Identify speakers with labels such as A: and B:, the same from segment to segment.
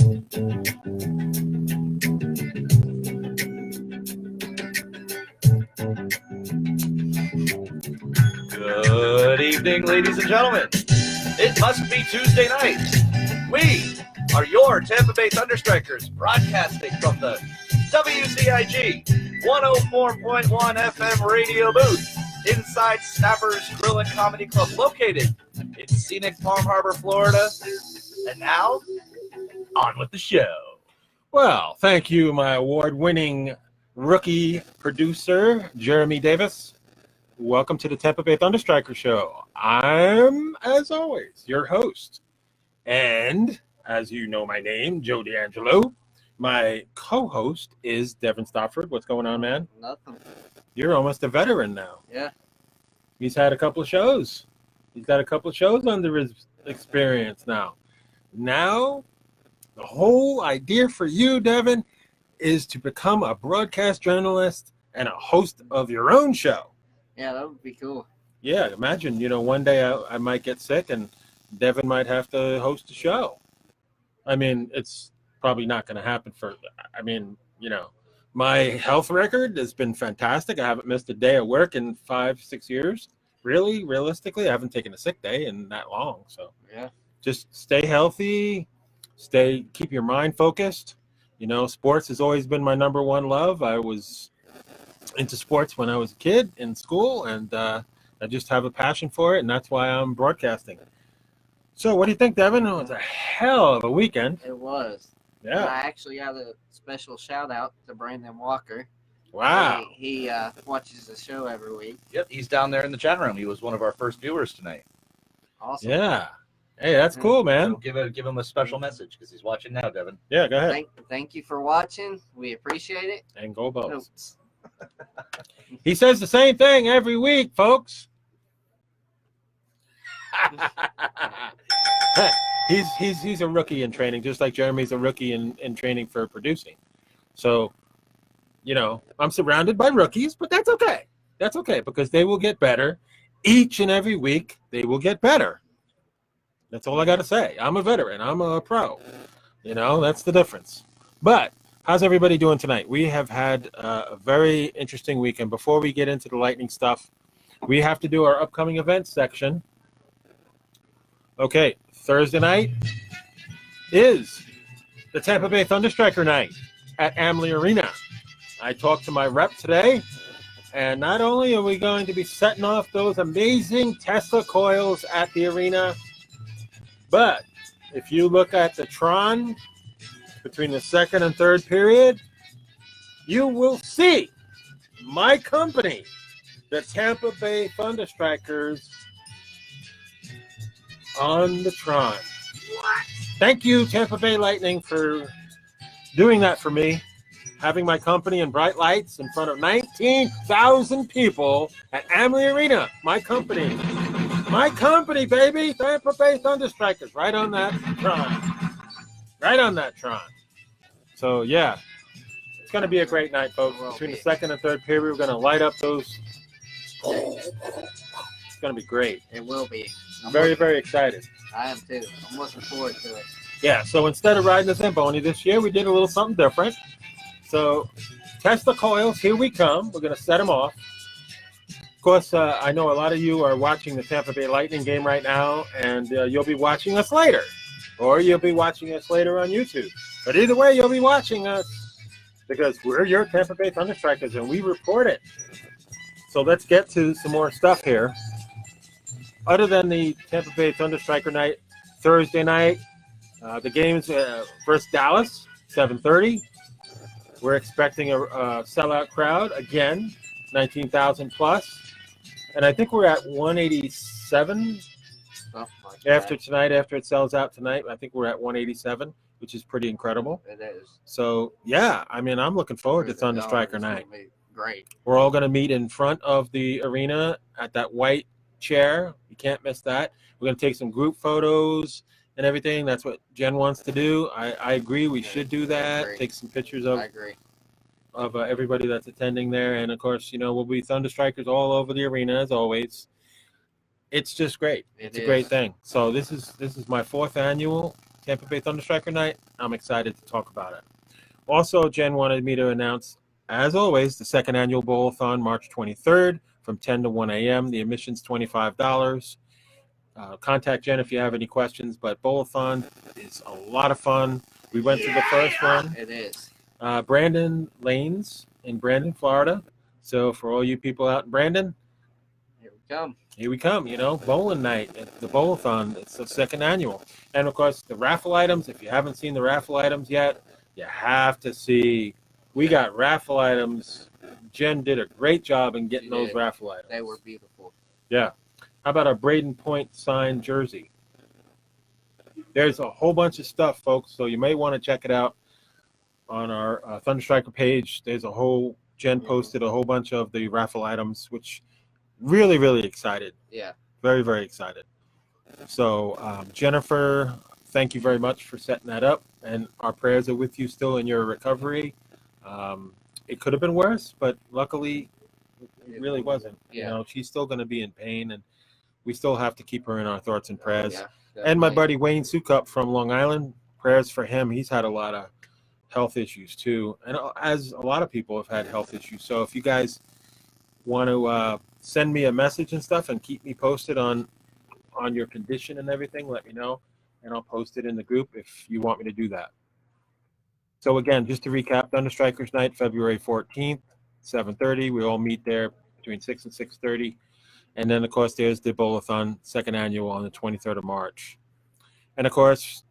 A: Good evening, ladies and gentlemen. It must be Tuesday night. We are your Tampa Bay ThunderStrikers, broadcasting from the WCIG 104.1 FM radio booth inside Snappers Grill and Comedy Club, located in scenic Palm Harbor, Florida. And now, on with the show.
B: Well, thank you, my award-winning rookie producer, Jeremy Davis. Welcome to the Tampa Bay ThunderStrikers show. I'm, as always, your host. And, as you know my name, Joe D'Angelo. My co-host is Devin Stofford. What's going on, man?
C: Nothing.
B: You're almost a veteran now.
C: Yeah.
B: He's had a couple of shows. He's got a couple of shows under his experience now. Now, the whole idea for you, Devin, is to become a broadcast journalist and a host of your own show.
C: Yeah, that would be cool.
B: Yeah, imagine, one day I might get sick and Devin might have to host a show. I mean, it's probably not going to happen my health record has been fantastic. I haven't missed a day of work in 5-6 years. Really, realistically, I haven't taken a sick day in that long. So
C: yeah,
B: just stay healthy, keep your mind focused. Sports has always been my number one love. I was into sports when I was a kid in school, and I just have a passion for it, and that's why I'm broadcasting. So what do you think, Devin? It was a hell of a weekend.
C: it was.
B: Yeah.
C: I actually got a special shout out to Brandon Walker.
B: Wow.
C: He watches the show every week.
A: Yep, he's down there in the chat room. He was one of our first viewers tonight.
C: Awesome.
B: Yeah. Hey, that's cool, man.
A: So give him a special message because he's watching now, Devin.
B: Yeah, go ahead.
C: Thank you for watching. We appreciate it.
B: And go Bows.
C: Oops.
B: He says the same thing every week, folks. He's a rookie in training, just like Jeremy's a rookie in training for producing. So, I'm surrounded by rookies, but that's okay. That's okay, because they will get better. Each and every week, they will get better. That's all I got to say. I'm a veteran. I'm a pro. That's the difference. But how's everybody doing tonight? We have had a very interesting weekend. Before we get into the lightning stuff, we have to do our upcoming events section. Okay, Thursday night is the Tampa Bay ThunderStriker night at Amalie Arena. I talked to my rep today, and not only are we going to be setting off those amazing Tesla coils at the arena, but if you look at the Tron between the second and third period, you will see my company, the Tampa Bay ThunderStrikers, on the Tron. What? Thank you, Tampa Bay Lightning, for doing that for me. Having my company in bright lights in front of 19,000 people at Amalie Arena. My company, baby. Tampa Bay ThunderStrikers, right on that Tron. So, yeah, it's going to be a great night, folks. Between the second and third period, we're going to light up those. It's going to be great.
C: It will be.
B: I'm very, very excited.
C: I am too. I'm looking forward to it.
B: Yeah, so instead of riding the Zamboni this year, we did a little something different. So, test the coils. Here we come. We're going to set them off. Of course, I know a lot of you are watching the Tampa Bay Lightning game right now, and you'll be watching us later. Or you'll be watching us later on YouTube. But either way, you'll be watching us because we're your Tampa Bay ThunderStrikers, and we report it. So let's get to some more stuff here. Other than the Tampa Bay ThunderStriker night, Thursday night, the game's versus Dallas, 7:30. We're expecting a sellout crowd, again, 19,000 plus. And I think we're at 187 after tonight, after it sells out tonight. I think we're at 187, which is pretty incredible.
C: It is.
B: So, yeah, I mean, I'm looking forward to ThunderStriker night.
C: Great.
B: We're all going to meet in front of the arena at that white chair. You can't miss that. We're going to take some group photos and everything. That's what Jen wants to do. I agree. We should do that. Take some pictures of everybody that's attending there. And, of course, we'll be ThunderStrikers all over the arena, as always. It's just great. It's a great thing. So this is my 4th annual Tampa Bay ThunderStriker night. I'm excited to talk about it. Also, Jen wanted me to announce, as always, the second annual Bowl-a-thon, March 23rd from 10 to 1 a.m. The admission's $25. Contact Jen if you have any questions, but Bowl-a-thon is a lot of fun. We went to the first one.
C: It is.
B: Brandon Lanes in Brandon, Florida. So for all you people out in Brandon,
C: Here we come.
B: here we come, bowling night at the Bowl-a-thon. It's the second annual. And, of course, the raffle items, if you haven't seen the raffle items yet, you have to see. We got raffle items. Jen did a great job in getting those raffle items.
C: They were beautiful.
B: Yeah. How about a Braden Point signed jersey? There's a whole bunch of stuff, folks, so you may want to check it out on our ThunderStriker page. Jen posted a whole bunch of the raffle items, which really, really excited.
C: Yeah.
B: Very, very excited. So, Jennifer, thank you very much for setting that up, and our prayers are with you still in your recovery. It could have been worse, but luckily it really wasn't.
C: Yeah.
B: She's still going to be in pain, and we still have to keep her in our thoughts and prayers.
C: Yeah,
B: and my buddy Wayne Sukup from Long Island, prayers for him. He's had a lot of health issues too, and as a lot of people have had health issues. So if you guys want to send me a message and stuff and keep me posted on your condition and everything, let me know, and I'll post it in the group if you want me to do that. So again, just to recap, ThunderStrikers night, February 14th, 7:30. We all meet there between 6 and 6:30. And then, of course, there's the Bowl-a-thon, second annual on the 23rd of March. And, of course,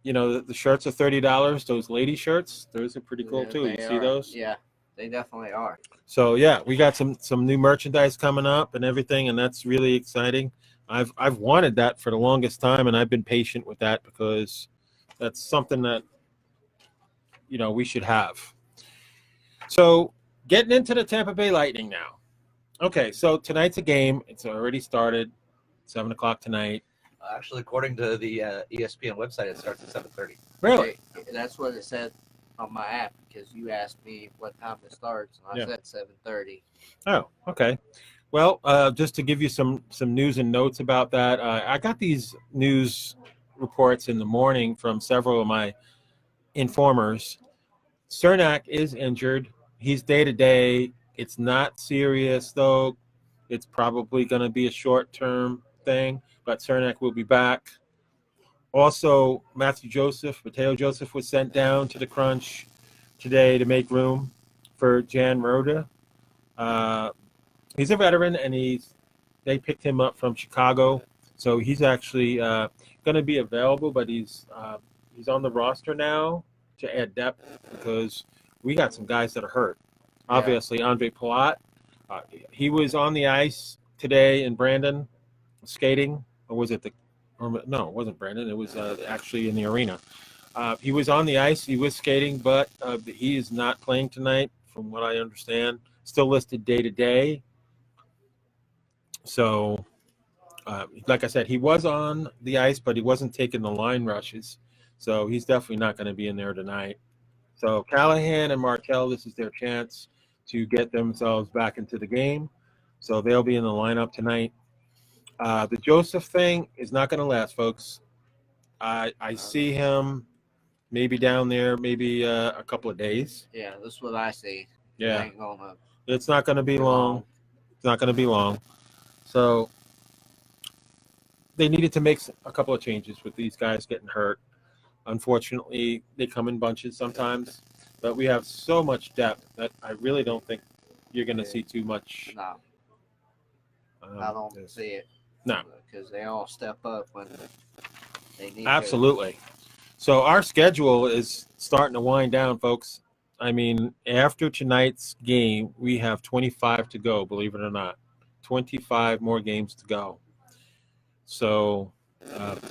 B: the shirts are $30. Those lady shirts, those are pretty cool, too. You see those?
C: Yeah, they definitely are.
B: So, yeah, we got some new merchandise coming up and everything, and that's really exciting. I've wanted that for the longest time, and I've been patient with that because that's something that, we should have. So, getting into the Tampa Bay Lightning now. Okay, so tonight's a game. It's already started, 7 o'clock tonight.
A: Actually, according to the ESPN website, it starts at 7:30.
B: Really?
C: That's what it said on my app because you asked me what time it starts, and I said 7:30.
B: Oh, okay. Well, just to give you some news and notes about that, I got these news reports in the morning from several of my informers. Cernak is injured. He's day-to-day. It's not serious, though. It's probably going to be a short-term thing, but Cernak will be back. Also, Mateo Joseph was sent down to the crunch today to make room for Jan Rota. He's a veteran, and they picked him up from Chicago, so he's actually going to be available, but he's on the roster now to add depth because we got some guys that are hurt. Yeah. Obviously, Andre Palat, he was on the ice today in Brandon skating, or was it no, it wasn't Brandon. It was actually in the arena. He was on the ice. He was skating, but he is not playing tonight, from what I understand. Still listed day-to-day. So, like I said, he was on the ice, but he wasn't taking the line rushes. So he's definitely not going to be in there tonight. So Callahan and Martell, this is their chance to get themselves back into the game. So they'll be in the lineup tonight. The Joseph thing is not going to last, folks. I see him maybe down there, maybe a couple of days.
C: Yeah, that's what I see.
B: Yeah.
C: It's
B: not going to be long. It's not going to be long. So they needed to make a couple of changes with these guys getting hurt. Unfortunately, they come in bunches sometimes, but we have so much depth that I really don't think you're going to see too much.
C: No. I don't see it.
B: No.
C: Because they all step up when they need
B: Absolutely. So our schedule is starting to wind down, folks. I mean, after tonight's game, we have 25 to go, believe it or not. 25 more games to go. So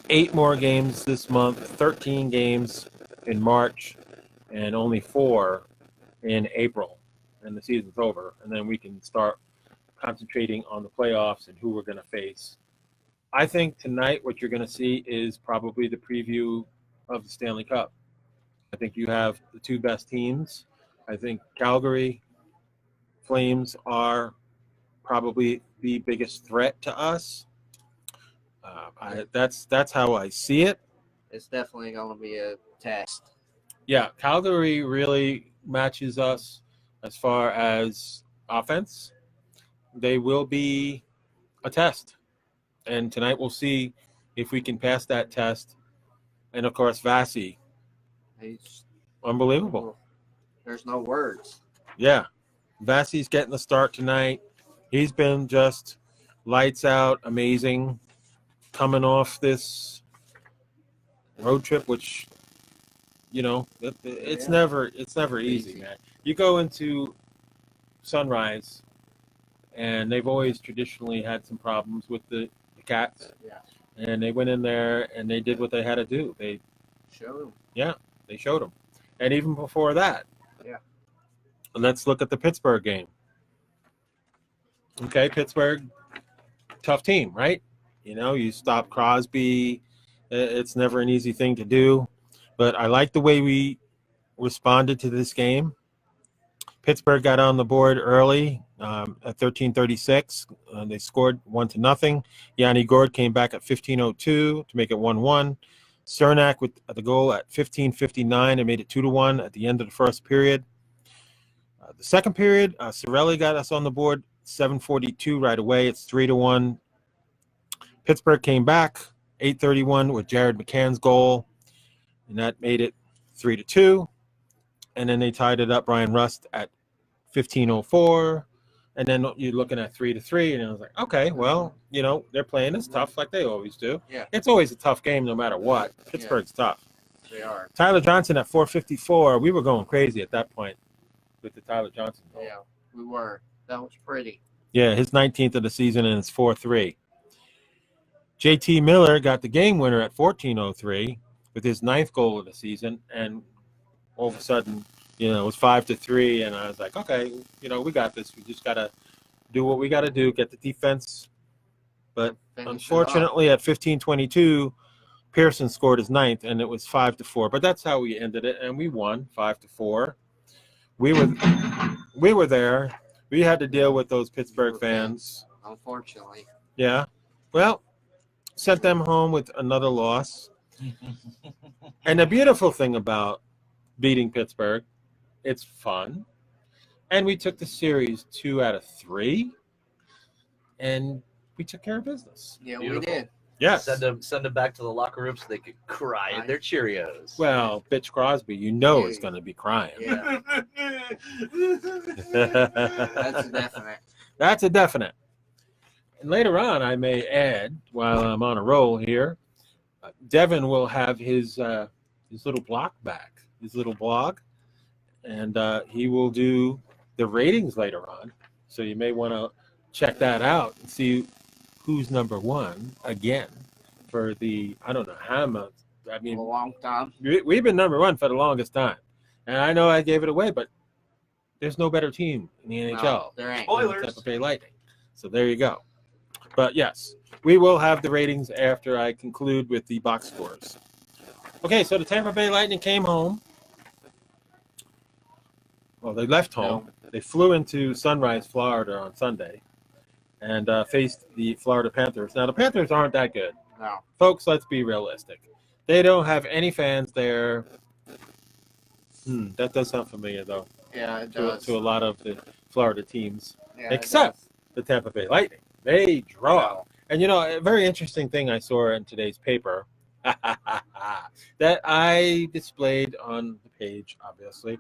B: 8 more games this month, 13 games in March, and only 4 in April. And the season's over. And then we can start concentrating on the playoffs and who we're going to face. I think tonight what you're going to see is probably the preview of the Stanley Cup. I think you have the 2 best teams. I think Calgary Flames are probably the biggest threat to us. That's how I see it.
C: it's definitely going to be a test.
B: Yeah, Calgary really matches us as far as offense. They will be a test. And tonight we'll see if we can pass that test. And, of course, Vasi.
C: He's
B: Unbelievable.
C: There's no words.
B: Yeah. Vasi's getting the start tonight. He's been just lights out, amazing, coming off this road trip, which, it's never easy, man. You go into Sunrise, and they've always traditionally had some problems with the Cats.
C: Yeah.
B: And they went in there and they did what they had to do. They
C: showed them.
B: Yeah, they showed them. And even before that.
C: Yeah.
B: Let's look at the Pittsburgh game. Okay, Pittsburgh, tough team, right? You stop Crosby. It's never an easy thing to do. But I like the way we responded to this game. Pittsburgh got on the board early at 13:36. They scored 1-0. Yanni Gord came back at 15:02 to make it 1-1. Cernak with the goal at 15:59 and made it 2-1 at the end of the first period. The second period, Cirelli got us on the board 7:42 right away. It's 3-1. Pittsburgh came back 8:31 with Jared McCann's goal, and that made it 3-2. And then they tied it up, Brian Rust, at 15:04. And then you're looking at 3-3, and I was like, okay, well, they're playing us tough like they always do.
C: Yeah.
B: It's always a tough game no matter what. Pittsburgh's tough.
C: They are.
B: Tyler Johnson at 4:54. We were going crazy at that point with the Tyler Johnson goal.
C: Yeah, we were. That was pretty.
B: Yeah, his 19th of the season, and it's 4-3. JT Miller got the game winner at 14:03 with his 9th goal of the season, and all of a sudden, it was 5-3, and I was like, okay, we got this. We just got to do what we got to do, get the defense. But unfortunately, at 15:22, Pearson scored his 9th, and it was 5-4. But that's how we ended it, and we won 5-4. We were there. We had to deal with those Pittsburgh fans.
C: Unfortunately.
B: Yeah. Well, sent them home with another loss. And the beautiful thing about beating Pittsburgh, it's fun. And we took the series 2 out of 3. And we took care of business.
C: Yeah,
A: Beautiful.
C: we did.
B: Yes.
A: Send them back to the locker room so they could cry in their Cheerios.
B: Well, bitch Crosby, is going to be crying.
C: Yeah. That's a definite.
B: That's a definite. And later on, I may add, while I'm on a roll here, Devin will have his little block back, his little blog, and he will do the ratings later on. So you may want to check that out and see who's number one again for the, I don't know how much. I mean,
C: a long time.
B: We've been number one for the longest time. And I know I gave it away, but there's no better team in the NHL.
C: No, there ain't.
A: Spoilers.
B: Tampa Bay Lightning. So there you go. But yes, we will have the ratings after I conclude with the box scores. Okay, so the Tampa Bay Lightning came home. Well, they left home. They flew into Sunrise, Florida on Sunday and faced the Florida Panthers. Now, the Panthers aren't that good.
C: No.
B: Folks, let's be realistic. They don't have any fans there. That does sound familiar, though.
C: Yeah, it does.
B: To a lot of the Florida teams,
C: Yeah,
B: except the Tampa Bay Lightning. They draw. And, a very interesting thing I saw in today's paper that I displayed on the page, obviously.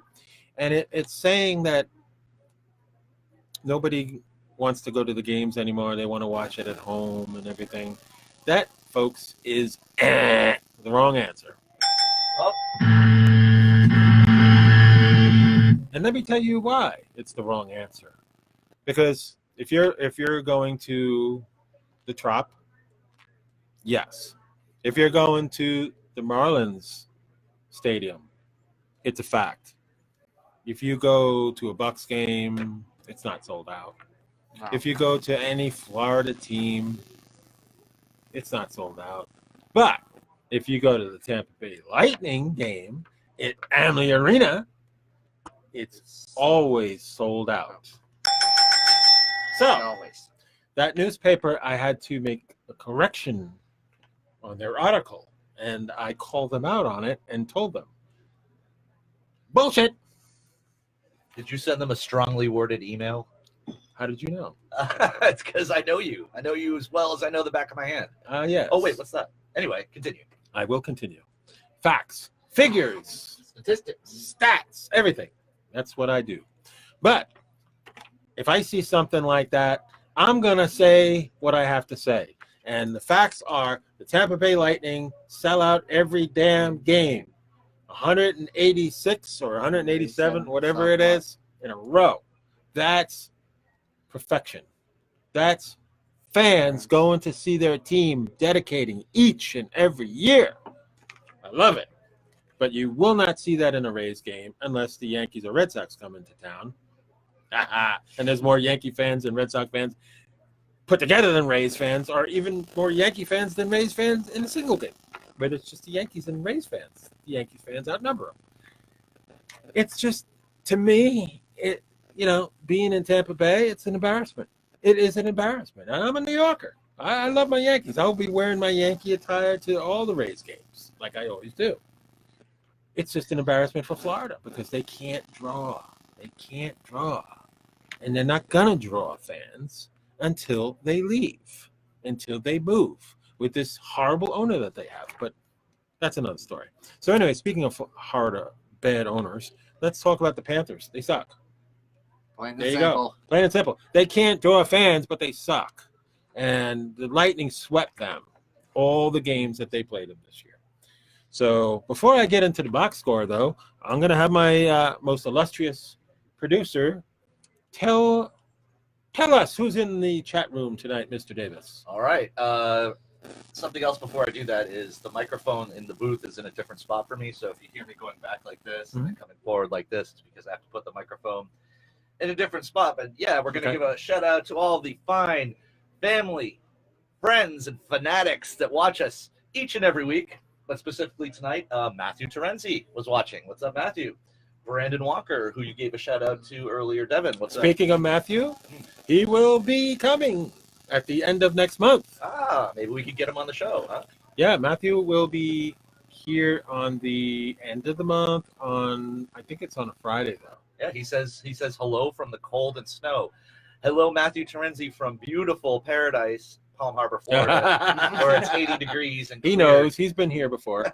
B: And it's saying that nobody wants to go to the games anymore. They want to watch it at home and everything. That, folks, is the wrong answer.
A: Oh.
B: And let me tell you why it's the wrong answer. Because if you're going to the Trop, yes. If you're going to the Marlins Stadium, it's a fact. If you go to a Bucks game, it's not sold out.
C: No.
B: If you go to any Florida team, it's not sold out. But if you go to the Tampa Bay Lightning game at Amalie Arena, it's always sold out. So,
C: Always.
B: that newspaper, I had to make a correction on their article. and I called them out on it and told them, bullshit.
A: Did you send them a strongly worded email?
B: How did you know?
A: It's because I know you. I know you as well as I know the back of my hand.
B: Yes.
A: Oh, wait, what's that? Anyway, continue.
B: I will continue. Facts, figures,
C: Statistics.
B: stats, everything. That's what I do. But if I see something like that, I'm going to say what I have to say. And the facts are the Tampa Bay Lightning sell out every damn game. 186 or 187, whatever it is, in a row. That's perfection. That's fans going to see their team dedicating each and every year. I love it. But you will not see that in a Rays game unless the Yankees or Red Sox come into town. And there's more Yankee fans and Red Sox fans put together than Rays fans, or even more Yankee fans than Rays fans in a single game. But it's just the Yankees and Rays fans. The Yankees fans outnumber them. It's just, to me, being in Tampa Bay, it's an embarrassment. It is an embarrassment. And I'm a New Yorker. I love my Yankees. I'll be wearing my Yankee attire to all the Rays games, like I always do. It's just an embarrassment for Florida because they can't draw. They can't draw. And they're not going to draw fans until they leave, until they move with this horrible owner that they have. But that's another story. So anyway, speaking of bad owners, let's talk about the Panthers. They suck.
C: Plain
B: There
C: and
B: you
C: simple.
B: go. Plain and simple. They can't draw fans, but they suck. And the Lightning swept them all the games that they played in this year. So before I get into the box score, though, I'm going to have my most illustrious producer tell us who's in the chat room tonight, Mr. Davis.
A: All right. Something else before I do that is the microphone in the booth is in a different spot for me. So if you hear me going back like this and then coming forward like this, it's because I have to put the microphone in a different spot. But yeah, we're going to give a shout out to all the fine family, friends, and fanatics that watch us each and every week. But specifically tonight, Matthew Terenzi was watching. What's up, Matthew? Brandon Walker, who you gave a shout out to earlier. Devin, what's up?
B: Speaking of Matthew, he will be coming at the end of next month.
A: Maybe we could get him on the show, huh?
B: Yeah, Matthew will be here on the end of the month I think it's on a Friday, though.
A: Yeah, he says hello from the cold and snow. Hello, Matthew Terenzi from beautiful paradise, Palm Harbor, Florida, where it's 80 degrees. And
B: he
A: clear.
B: knows. He's been here before.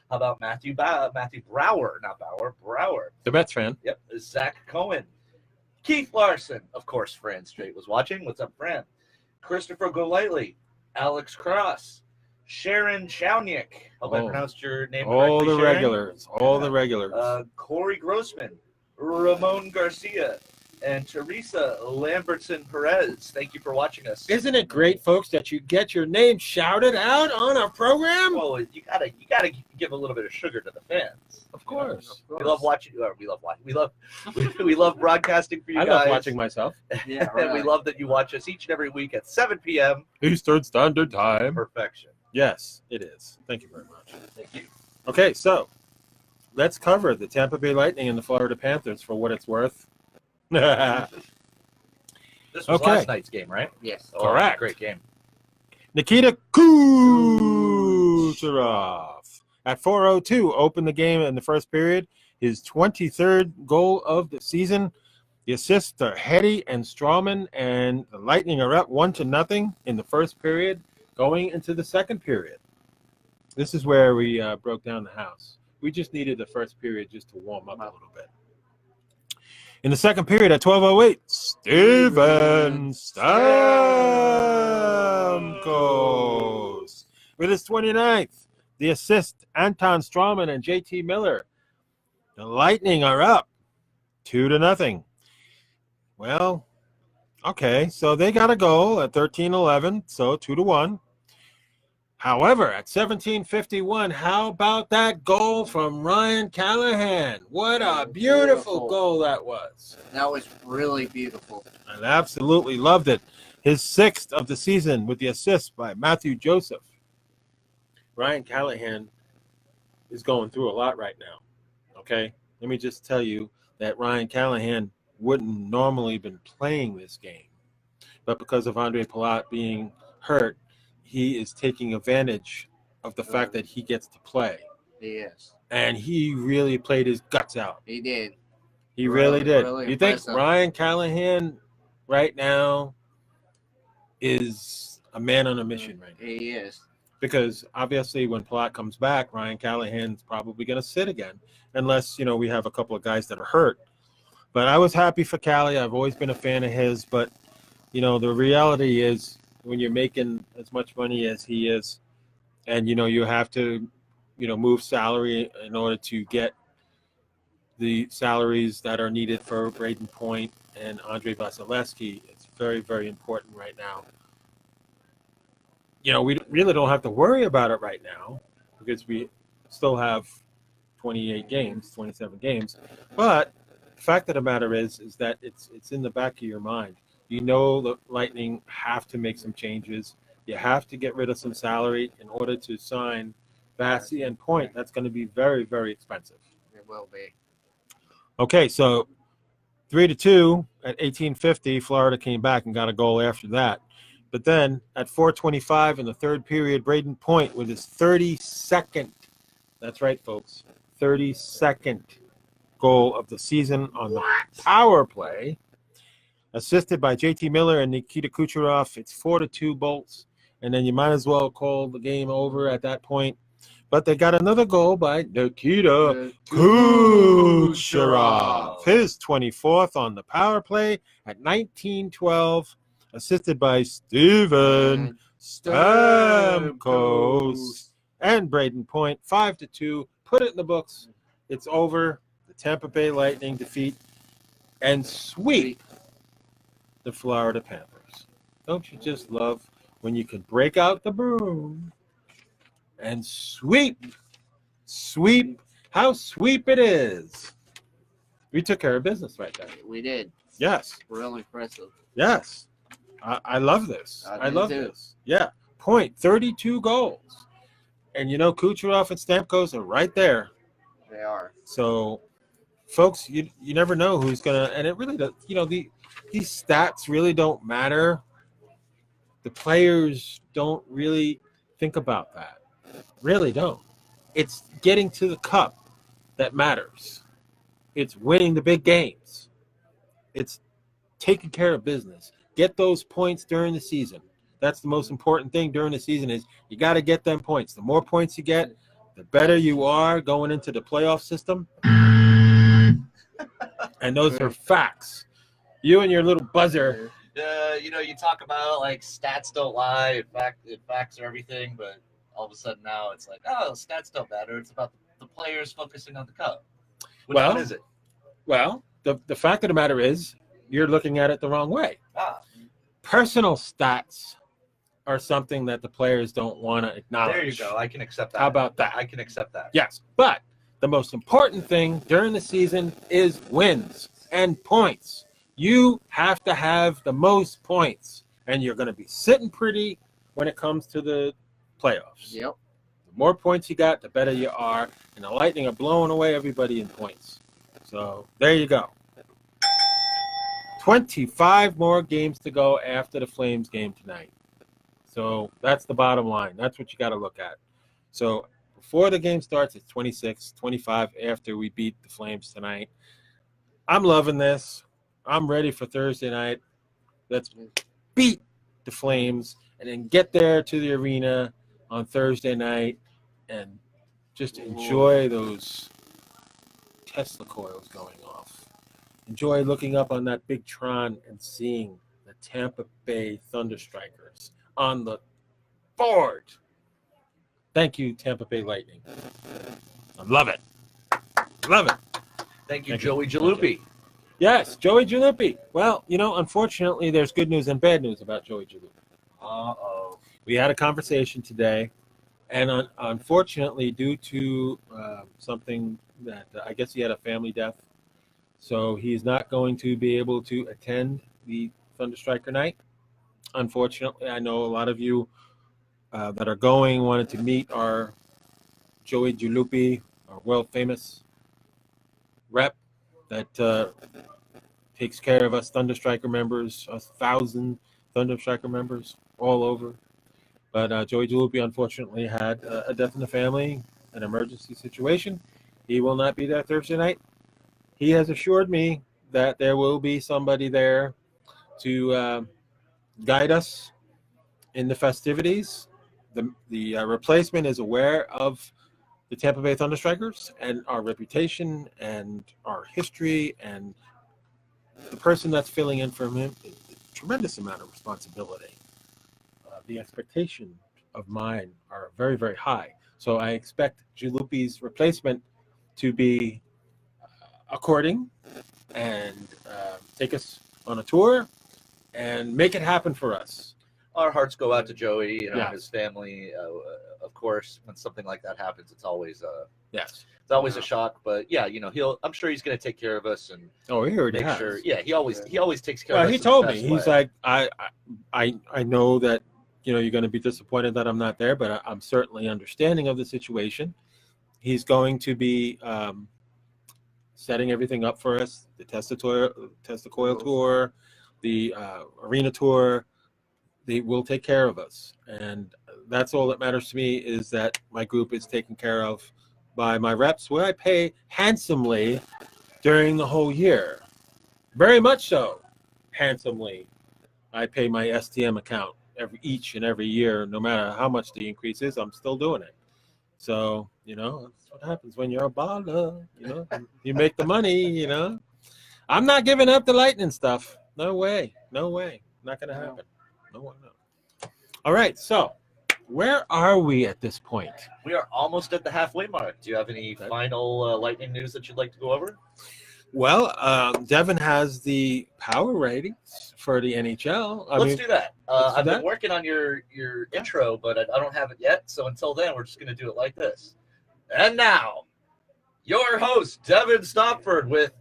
A: How about Matthew Brower, not Bauer, Brower.
B: The Mets fan.
A: Yep, Zach Cohen. Keith Larson, of course, Fran Straight was watching. What's up, Fran? Christopher Golightly, Alex Cross, Sharon Chowniak. Hope I pronounced your name correctly,
B: all the
A: Sharon.
B: regulars. All the regulars.
A: Corey Grossman, Ramon Garcia, and Teresa Lambertson Perez. Thank you for watching us.
B: Isn't it great, folks, that you get your name shouted out on our program?
A: Well, you gotta give a little bit of sugar to the fans.
B: Of course.
A: We love watching. We love broadcasting for you
B: I
A: guys.
B: love watching myself.
C: Yeah,
A: And we love that you watch us each and every week at 7 p.m.
B: Eastern Standard Time.
A: Perfection.
B: Yes, it is. Thank you very much.
A: Thank you.
B: Okay, so let's cover the Tampa Bay Lightning and the Florida Panthers for what it's worth.
A: This was
B: Okay.
A: last night's game, right?
C: Yes.
A: Oh,
B: Correct.
A: Great game.
B: Nikita Kucherov at 4:02 opened the game in the first period. His 23rd goal of the season. The assists are Hetty and Strawman, and the Lightning are up 1-0 in the first period, going into the second period. This is where we broke down the house. We just needed the first period just to warm up a little bit. In the second period at 12:08, Steven Stamkos with his 29th. The assist, Anton Strawman and JT Miller. The Lightning are up 2-0. Well, okay, so they got a goal at 13:11, so 2-1. However, at 17:51, how about that goal from Ryan Callahan? What a beautiful goal that was.
C: That was really beautiful.
B: I absolutely loved it. His 6th of the season with the assist by Matthew Joseph. Ryan Callahan is going through a lot right now. Okay? Let me just tell you that Ryan Callahan wouldn't normally been playing this game. But because of Andre Palat being hurt, he is taking advantage of the fact that he gets to play.
C: Yes.
B: And he really played his guts out.
C: He did.
B: He really did.
C: Really
B: You think
C: impressive.
B: Ryan Callahan right now is a man on a mission right now?
C: He is.
B: Because obviously when Palat comes back, Ryan Callahan's probably going to sit again, unless, we have a couple of guys that are hurt. But I was happy for Callie. I've always been a fan of his. But, the reality is when you're making as much money as he is, and, you have to, move salary in order to get the salaries that are needed for Braden Point and Andre Vasilevsky, it's very, very important right now. We really don't have to worry about it right now because we still have 27 games. But the fact of the matter is that it's in the back of your mind. The Lightning have to make some changes. You have to get rid of some salary in order to sign Vasi and Point. That's going to be very, very expensive.
C: It will be.
B: Okay, so 3-2 at 18:50, Florida came back and got a goal after that. But then at 4:25 in the third period, Braden Point with his 32nd, that's right, folks, 32nd goal of the season on the power play, assisted by JT Miller and Nikita Kucherov. It's 4-2 Bolts, and then you might as well call the game over at that point. But they got another goal by Nikita Kucherov, his 24th on the power play at 19:12, assisted by Steven Stamkos and Braden Point. 5-2, put it in the books. It's over. The Tampa Bay Lightning defeat and sweep the Florida Panthers. Don't you just love when you can break out the broom and sweep? How sweep it is. We took care of business right there.
C: We did.
B: Yes.
C: Real impressive.
B: Yes. I love this. I love
C: too.
B: this. Yeah. Point, 32 goals. And, Kucherov and Stamkos are right there.
C: They are.
B: So, folks, you never know who's going to – and it really does – these stats really don't matter. The players don't really think about that. Really don't. It's getting to the cup that matters. It's winning the big games. It's taking care of business. Get those points during the season. That's the most important thing during the season is you got to get them points. The more points you get, the better you are going into the playoff system. And those are facts. You and your little buzzer.
A: You talk about like stats don't lie. Facts are everything, but all of a sudden now it's like, oh, stats don't matter. It's about the players focusing on the cup. Which one is it?
B: Well, the fact of the matter is you're looking at it the wrong way. Personal stats are something that the players don't want to acknowledge.
A: There you go. I can accept that.
B: How about that?
A: I can accept that.
B: Yes, but the most important thing during the season is wins and points. You have to have the most points, and you're going to be sitting pretty when it comes to the playoffs.
C: Yep.
B: The more points you got, the better you are, and the Lightning are blowing away everybody in points. So there you go. 25 more games to go after the Flames game tonight. So that's the bottom line. That's what you got to look at. So before the game starts, it's 26, 25 after we beat the Flames tonight. I'm loving this. I'm ready for Thursday night. Let's beat the Flames and then get there to the arena on Thursday night and just enjoy those Tesla coils going off. Enjoy looking up on that big Tron and seeing the Tampa Bay ThunderStrikers on the board. Thank you, Tampa Bay Lightning. I love it. Love it.
A: Thank you, Joey Jaluppi.
B: Yes, Joey Jaluppi. Well, unfortunately, there's good news and bad news about Joey Jaluppi.
A: Uh-oh.
B: We had a conversation today, and unfortunately, due to something that I guess he had a family death, so he's not going to be able to attend the ThunderStriker night. Unfortunately, I know a lot of you that are going wanted to meet our Joey Jaluppi, our world-famous rep that takes care of us ThunderStriker members, us 1,000 ThunderStriker members all over. But Joey Jaluppi unfortunately had a death in the family, an emergency situation. He will not be there Thursday night. He has assured me that there will be somebody there to guide us in the festivities. The replacement is aware of the Tampa Bay ThunderStrikers and our reputation and our history, and the person that's filling in for him is a tremendous amount of responsibility. The expectations of mine are very, very high. So I expect Jaluppi's replacement to be according and take us on a tour and make it happen for us.
A: Our hearts go out to Joey,
B: Yeah.
A: and his family. Of course, when something like that happens, it's always
B: Yes.
A: it's always a shock. But yeah, I'm sure he's going to take care of us and
B: Oh, he already
A: make
B: has.
A: sure. Yeah, he always takes care
B: Well,
A: of us.
B: he
A: in the
B: told me.
A: best
B: He's
A: way.
B: like, I know that you're going to be disappointed that I'm not there, but I'm certainly understanding of the situation. He's going to be setting everything up for us: the test the coil tour, the arena tour. They will take care of us, and that's all that matters to me, is that my group is taken care of by my reps, where I pay handsomely during the whole year. Very much so, handsomely. I pay my STM account each and every year, no matter how much the increase is. I'm still doing it. So that's what happens when you're a baller. You make the money. I'm not giving up the lightning stuff. No way. Not gonna happen. No. All right, so where are we at this point?
A: We are almost at the halfway mark. Do you have any final lightning news that you'd like to go over?
B: Well, Devin has the power ratings for the NHL.
A: Let's do that.
B: let's do
A: I've
B: that.
A: been working on your intro, but I don't have it yet. So until then, we're just going to do it like this. And now, your host, Devin Stopford, with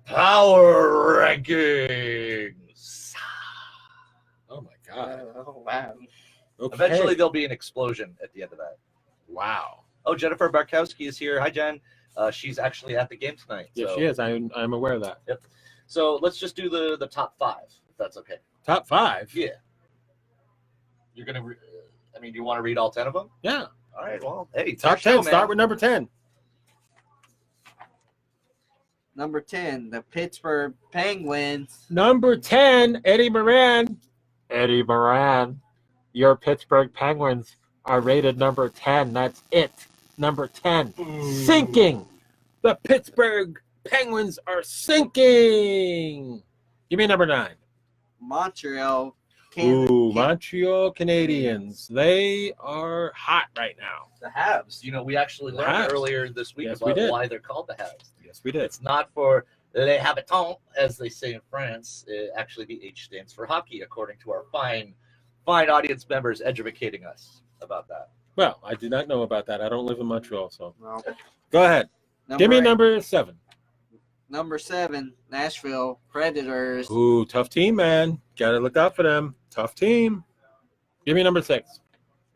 A: Power Rankings.
B: Oh, my God.
C: Oh, wow.
B: Okay.
A: Eventually, there'll be an explosion at the end of that.
B: Wow.
A: Oh, Jennifer Barkowski is here. Hi, Jen. She's actually at the game tonight.
B: Yes,
A: so.
B: she is. I'm aware of that.
A: Yep. So let's just do the top 5, if that's okay.
B: Top 5?
A: Yeah. You're going to, do you want to read all 10 of them?
B: Yeah.
A: All right, well, hey.
B: Top 10. Start with number 10.
C: Number 10, the Pittsburgh Penguins.
B: Number 10, Eddie Moran. Eddie Moran. Your Pittsburgh Penguins are rated number 10. That's it. Number 10. Sinking. The Pittsburgh Penguins are sinking. Give me number 9.
C: Montreal.
B: Montreal Canadiens. They are hot right now.
A: The Habs. We actually
B: The
A: learned
B: Habs.
A: earlier this week
B: Yes, we
A: about
B: did.
A: why they're called the Habs.
B: Yes, we did.
A: It's not for les habitants, as they say in France. Actually, the H stands for hockey, according to our fine audience members educating us about that.
B: Well, I did not know about that. I don't live in Montreal, so
C: Well,
B: go ahead. Give me number 7.
C: Number 7, Nashville Predators.
B: Ooh, tough team, man. Got to look out for them. Tough team. Give me number 6.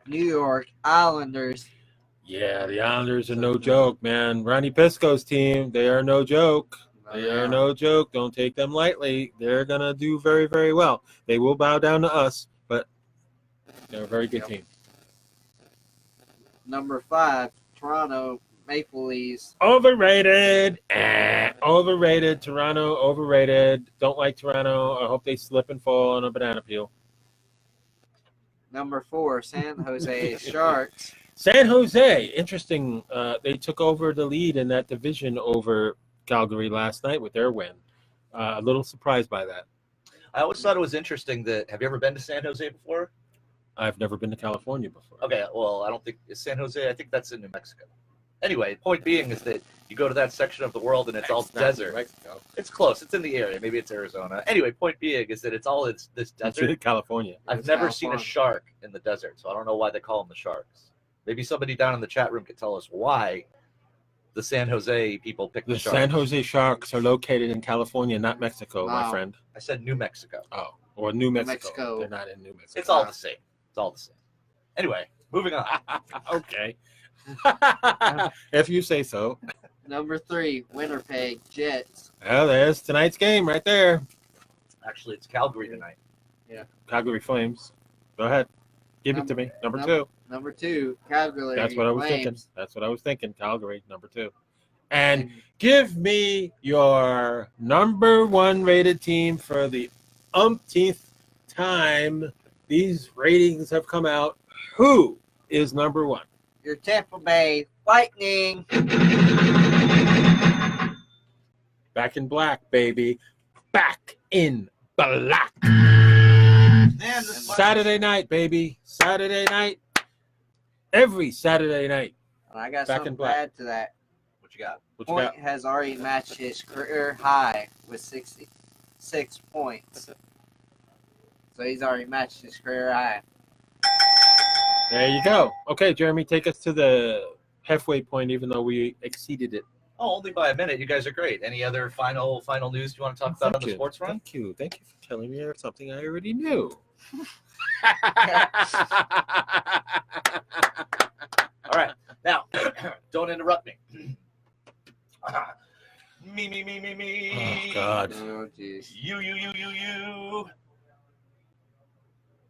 C: New York Islanders.
B: Yeah, the Islanders are no joke, man. Ronnie Pisco's team, they are no joke. They are no joke. Don't take them lightly. They're going to do very, very well. They will bow down to us, but they're a very good team.
C: Number 5, Toronto Maple Leafs.
B: Overrated. Overrated. Toronto, overrated. Don't like Toronto. I hope they slip and fall on a banana peel.
C: Number 4, San Jose Sharks.
B: San Jose, interesting. They took over the lead in that division over Calgary last night with their win. A little surprised by that.
A: I always thought it was interesting that. Have you ever been to San Jose before?
B: I've never been to California before.
A: Okay, well, I don't think it's San Jose. I think that's in New Mexico. Anyway, point being is that you go to that section of the world and it's all desert.
B: Mexico.
A: It's close. It's in the area. Maybe it's Arizona. Anyway, point being is that it's this
B: That's
A: desert.
B: California.
A: I've
C: It's
A: never seen a
C: California.
A: shark in the desert, so I don't know why they call them the Sharks. Maybe somebody down in the chat room could tell us why the San Jose people picked
B: The
A: the Sharks.
B: San Jose Sharks are located in California, not Mexico, my
C: Wow.
B: friend.
A: I said New Mexico.
B: Oh, or New Mexico.
C: Mexico.
B: They're not in New Mexico.
A: It's all the same. It's all the same. Anyway, moving on.
B: Okay. If you say so.
C: Number 3, Winnipeg Jets.
B: Well, there's tonight's game right there.
A: Actually, it's Calgary tonight.
B: Calgary Flames. Go ahead. Give it to me. Number 2.
C: Number 2, Calgary.
B: That's what I was
C: Flames.
B: thinking. That's what I was thinking. Calgary, number 2. And give me your number 1 rated team for the umpteenth time these ratings have come out. Who is number 1?
C: Your Tampa Bay Lightning.
B: Back in black, baby. Back in black.
A: Man,
B: Saturday night, baby. Saturday night. Every Saturday night.
C: And I got
B: Back
C: something
B: in
C: to
B: black.
C: add to that.
A: What you got?
B: What you
C: Point
B: got?
C: has already matched his career high with 66 points. So he's already matched his career high.
B: There you go. Okay, Jeremy, take us to the halfway point, even though we exceeded it.
A: Oh, only by a minute. You guys are great. Any other final news you want to talk about on the sports front?
B: Thank you. Thank you for telling me something I already knew.
A: All right. Now, don't interrupt me. Me.
B: Oh, God.
C: Oh, jeez.
A: You.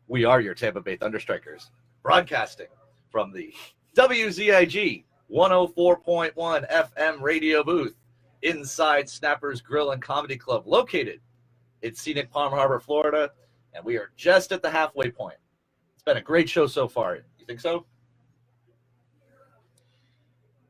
A: We are your Tampa Bay ThunderStrikers, broadcasting from the WZIG 104.1 FM radio booth inside Snappers Grill and Comedy Club, located in scenic Palm Harbor, Florida, and we are just at the halfway point. It's been a great show so far. You think so?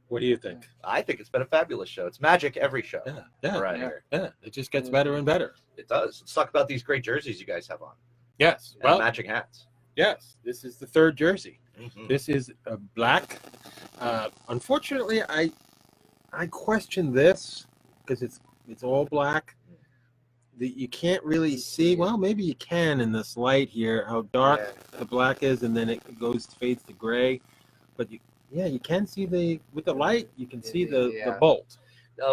B: What do you think?
A: I think it's been a fabulous show. It's magic every show.
B: Yeah.
A: Around here.
B: Yeah. It just gets better and better.
A: It does. Let's talk about these great jerseys you guys have on.
B: Yes.
A: And
B: Well,
A: matching hats.
B: yes. This is the 3rd jersey.
A: Mhm.
B: This is a black. Unfortunately, I question this because it's all black. You can't really see. Well, maybe you can in this light here how dark the black is, and then it fades to gray. But you can see with the light. You can see the bolt.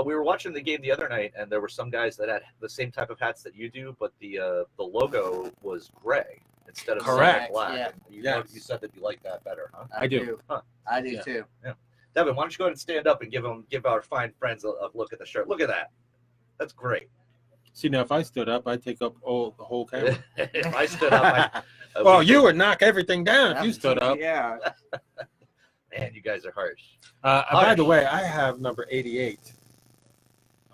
A: We were watching the game the other night, and there were some guys that had the same type of hats that you do, but the logo was gray instead of
B: Correct.
A: solid black.
C: Yeah.
A: And you said that you like that better, huh?
B: I do.
A: Huh.
C: I do
B: Yeah.
C: too.
A: Devin, why don't you go ahead and stand up and give our fine friends a look at the shirt? Look at that. That's great.
B: See, now if I stood up, I'd take up the whole camera.
A: If I stood up,
B: Well, you would knock everything down if you stood up.
C: Yeah.
A: Man, you guys are harsh.
B: By the way, I have number 88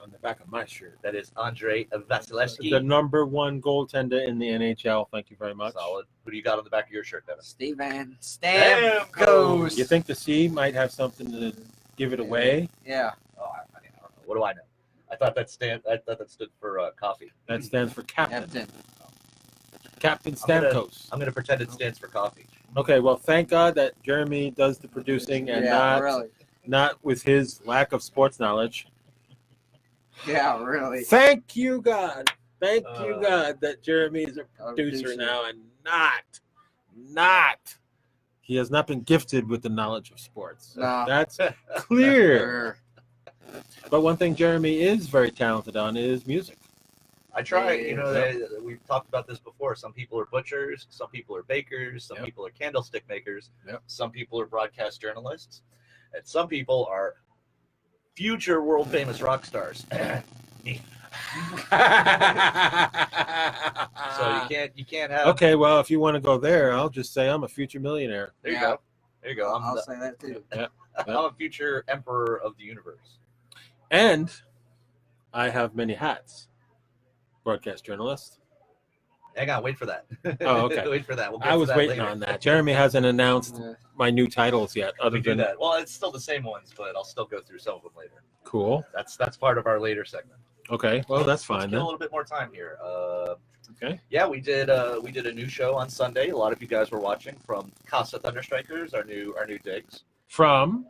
B: on the back of my shirt.
A: That is Andre Vasilevsky.
B: The number 1 goaltender in the NHL. Thank you very much.
A: Solid. Who do you got on the back of your shirt, Devin?
C: Steven Stamkos.
B: You think the C might have something to give it away?
C: Yeah.
A: Oh, I don't know. What do I know? I thought that stood for coffee.
B: That stands for captain.
C: Captain.
B: Captain Stamkos.
A: I'm going to pretend it stands for coffee.
B: Okay, well, thank God that Jeremy does the producing and not with his lack of sports knowledge.
C: Yeah, really.
B: Thank you, God. Thank you, God, that Jeremy is a producer
C: producer.
B: now and not. He has not been gifted with the knowledge of sports.
C: No.
B: That's clear. But one thing Jeremy is very talented on is music.
A: I try.
C: Yeah.
A: We've talked about this before. Some people are butchers. Some people are bakers. Some people are candlestick makers.
B: Yep.
A: Some people are broadcast journalists. And some people are future world famous rock stars. Me. So you can't have.
B: Okay, well, if you want to go there, I'll just say I'm a future millionaire.
A: There you go. There you go.
C: I'll say that too.
A: I'm a future emperor of the universe.
B: And I have many hats. Broadcast journalist.
A: Hang on, wait for that.
B: Oh, okay.
A: Wait for that. We'll get
B: I
A: to
B: was
A: that
B: waiting
A: later.
B: on that. Jeremy hasn't announced my new titles yet. Other
A: We do
B: than
A: that. Well, it's still the same ones, but I'll still go through some of them later.
B: Cool.
A: That's part of our later segment.
B: Okay. Well, that's
A: Let's
B: fine
A: get
B: then.
A: a little bit more time here.
B: Okay.
A: Yeah, we did a new show on Sunday. A lot of you guys were watching from Casa ThunderStrikers, our new digs.
B: From.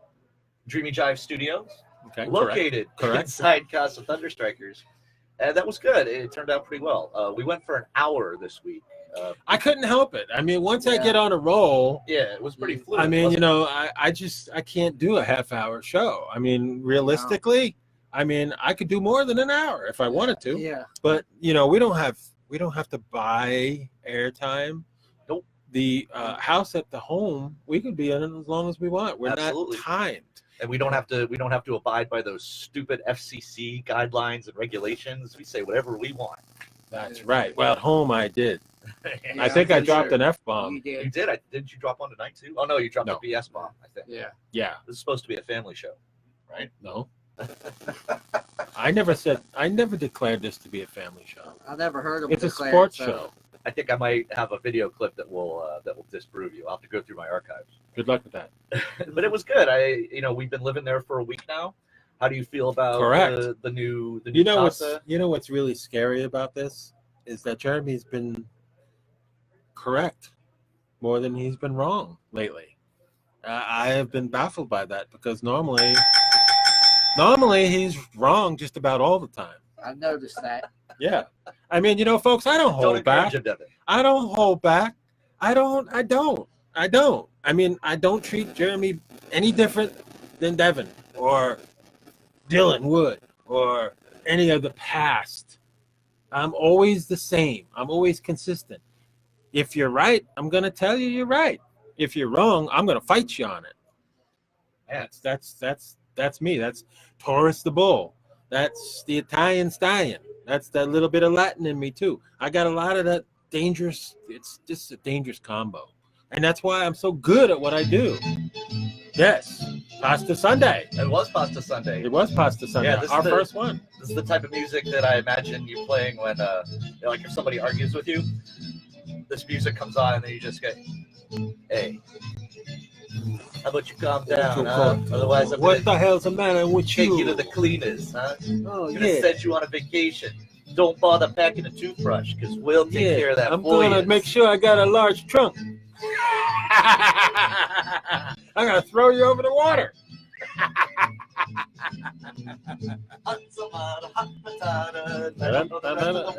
A: Dreamy Jive Studios,
B: Okay.
A: located
B: Correct.
A: inside Casa ThunderStrikers. And that was good. It turned out pretty well. We went for an hour this week.
B: I couldn't help it. I mean, once I
C: Yeah.
B: get on a roll,
A: Yeah, it was pretty fluid.
B: I mean,
A: wasn't it?
B: I can't do a half-hour show. I mean, realistically, I could do more than an hour if I wanted to.
C: Yeah.
B: But we don't have to buy airtime.
A: Nope.
B: The house at the home, we can be in it as long as we want. We're
A: Absolutely.
B: not timed.
A: And we don't have to abide by those stupid FCC guidelines and regulations. We say whatever we want.
B: That's right. Well, at home I did. I think I
C: for
B: dropped
C: sure.
B: an F-bomb.
C: You did.
A: You did. Didn't you drop one tonight too? Oh no, you dropped
B: No.
A: a BS bomb. I think.
C: Yeah.
B: Yeah.
A: This is supposed to be a family show, right?
B: No. I never declared this to be a family show.
C: I never heard him
B: It's a
C: declare
B: sports
C: it, so-
B: show.
A: I think I might have a video clip that will disprove you. I'll have to go through my archives.
B: Good luck with that.
A: But it was good. We've been living there for a week now. How do you feel about
B: Correct.
A: the new
B: You know
A: casa?
B: what's really scary about this is that Jeremy's been correct more than he's been wrong lately. I have been baffled by that because normally he's wrong just about all the time.
C: I noticed that.
B: Yeah. I mean, folks, I don't hold back.
A: encourage him, Devin.
B: I don't hold back. I don't. I mean, I don't treat Jeremy any different than Devin or Dylan Wood or any of the past. I'm always the same. I'm always consistent. If you're right, I'm going to tell you you're right. If you're wrong, I'm going to fight you on it.
A: Yeah.
B: That's me. That's Taurus the bull. That's the Italian stallion. That's that little bit of Latin in me too. I got a lot of that dangerous. It's just a dangerous combo, and that's why I'm so good at what I do. Yes, Pasta Sunday.
A: It was Pasta Sunday.
B: It was Pasta Sunday.
A: Yeah, this
B: our
A: is the-
B: first one.
A: This is the type of music that I imagine you playing when, like if somebody argues with you, this music comes on and then you just get, hey, how about you calm down, huh? Otherwise I'm
B: What
A: going
B: the
A: to
B: hell's the matter with
A: take
B: you?
A: you to the cleaners, huh?
B: Oh
A: I'm going to
B: yeah.
A: send you on a vacation. Don't bother packing a toothbrush because we'll take
B: Yeah,
A: care of that
B: I'm
A: for
B: gonna
A: you.
B: make sure I got a large trunk. I'm gonna throw you over the water.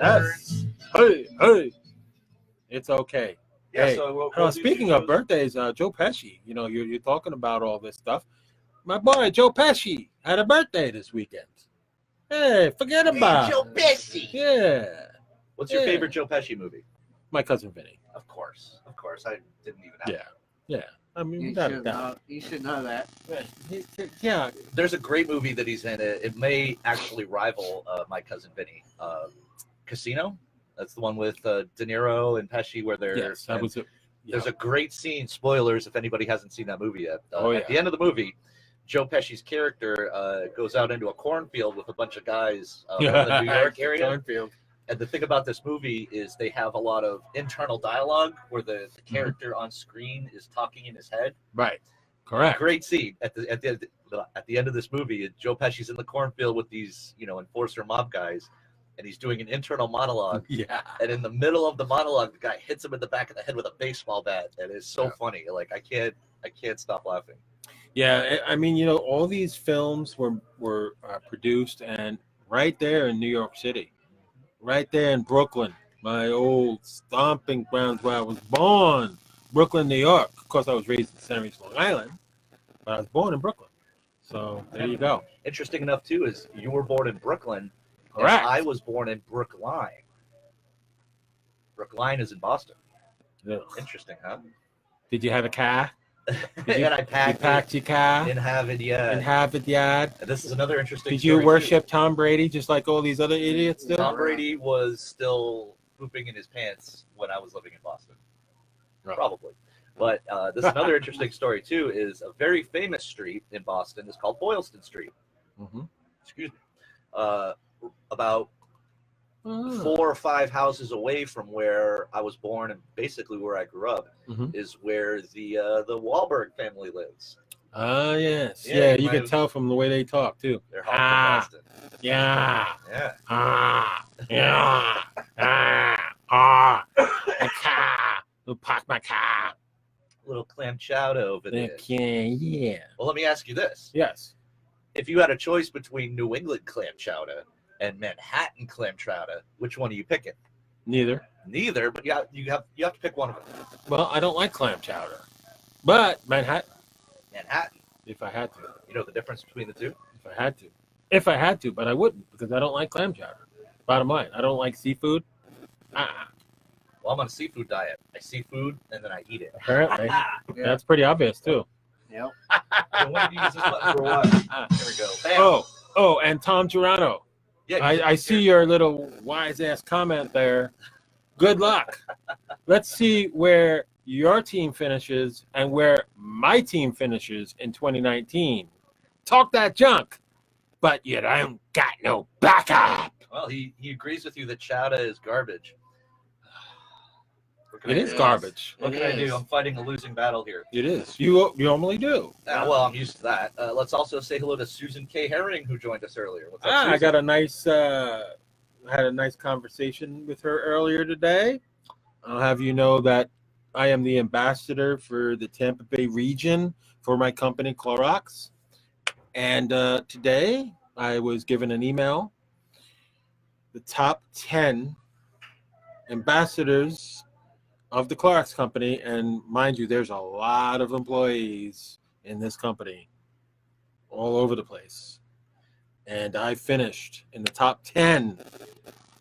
B: Yes. Hey. It's okay.
A: Yeah,
B: Hey,
A: so we'll do
B: speaking
A: two
B: of
A: shows.
B: birthdays, Joe Pesci, you're talking about all this stuff. My boy Joe Pesci had a birthday this weekend. Hey, forget about
A: Joe
B: it.
A: Pesci.
B: Yeah.
A: What's your
B: Yeah.
A: favorite Joe Pesci movie?
B: My cousin Vinny.
A: Of course. I didn't even have
B: Yeah. Yeah. I mean,
C: You
B: without a
C: should
B: doubt.
C: know. You should know that.
B: Yeah.
A: There's a great movie that he's in. It may actually rival My Cousin Vinny. Casino. That's the one with De Niro and Pesci where they're.
B: Yes, that was it.
A: There's a great scene. Spoilers if anybody hasn't seen that movie yet.
B: Oh,
A: At
B: yeah.
A: the end of the movie, Joe Pesci's character goes out into a cornfield with a bunch of guys from the New York area.
B: Cornfield.
A: And the thing about this movie is they have a lot of internal dialogue where the character on screen is talking in his head.
B: Right. Correct.
A: Great scene at the end of this movie. Joe Pesci's in the cornfield with these enforcer mob guys, and he's doing an internal monologue.
B: Yeah.
A: And in the middle of the monologue, the guy hits him in the back of the head with a baseball bat, and it's so
B: Yeah.
A: funny. Like I can't stop laughing.
B: Yeah. I mean, all these films were produced and right there in New York City, right there in Brooklyn, my old stomping grounds where I was born, Brooklyn, New York. Of course, I was raised in San Luis, Long Island, but I was born in Brooklyn. So there you go.
A: Interesting enough too is you were born in Brooklyn. and
B: Correct.
A: I was born in Brookline. Brookline is in Boston.
B: Ugh.
A: Interesting, huh?
B: Did you have a car?
A: And I
B: You
A: packed
B: packed your car
A: it. Didn't have it yet.
B: in Harvard Yard.
A: And this is another interesting.
B: Did you
A: story, too.
B: worship Tom Brady just like all these other idiots do?
A: Tom Brady was still pooping in his pants when I was living in Boston.
B: Right.
A: Probably. But this is another interesting story, too, is a very famous street in Boston is called Boylston Street.
B: Mhm.
A: Excuse me. About
B: Oh.
A: 4 or 5 houses away from where I was born and basically where I grew up
B: Mhm.
A: is where the Wahlberg family lives.
B: Oh, yes.
A: Yeah,
B: Yeah,
A: you
B: you
A: might
B: can
A: have-
B: tell from the way they talk, too.
A: They're hard from Boston.
B: Yeah.
A: Yeah.
B: Yeah. My car. I'll park my car.
A: Little clam chowder over there.
B: Okay, yeah.
A: Well, let me ask you this.
B: Yes.
A: If you had a choice between New England clam chowder and Manhattan clam chowder, which one are you picking?
B: Neither.
A: Neither, but you have to pick one of them.
B: Well, I don't like clam chowder. But Manhattan,
A: Manhattan.
B: if I had to.
A: You know the difference between the two?
B: If I had to, but I wouldn't because I don't like clam chowder. Bottom line, I don't like seafood.
A: Well, I'm on a seafood diet. I see food and then I eat it.
B: Apparently.
C: Yeah.
B: That's pretty obvious, too.
C: Yep.
A: I wanted to use this button for a while. There we go. Bam.
B: Oh, and Tom Girano.
A: Yeah,
B: I see your little wise-ass comment there. Good luck. Let's see where your team finishes and where my team finishes in 2019. Talk that junk, but you don't got no backup.
A: Well, he agrees with you that Chowda is garbage.
B: It is garbage.
A: What can I do? I'm fighting a losing battle here.
B: It is. You normally do.
A: Well, I'm used to that. Let's also say hello to Susan K. Herring, who joined us earlier. What's up, Susan?
B: I got a nice, had a nice conversation with her earlier today. I'll have you know that I am the ambassador for the Tampa Bay region for my company, Clorox. And today I was given an email. The top 10 ambassadors of the Clorox company, and mind you, there's a lot of employees in this company all over the place. And I finished in the top 10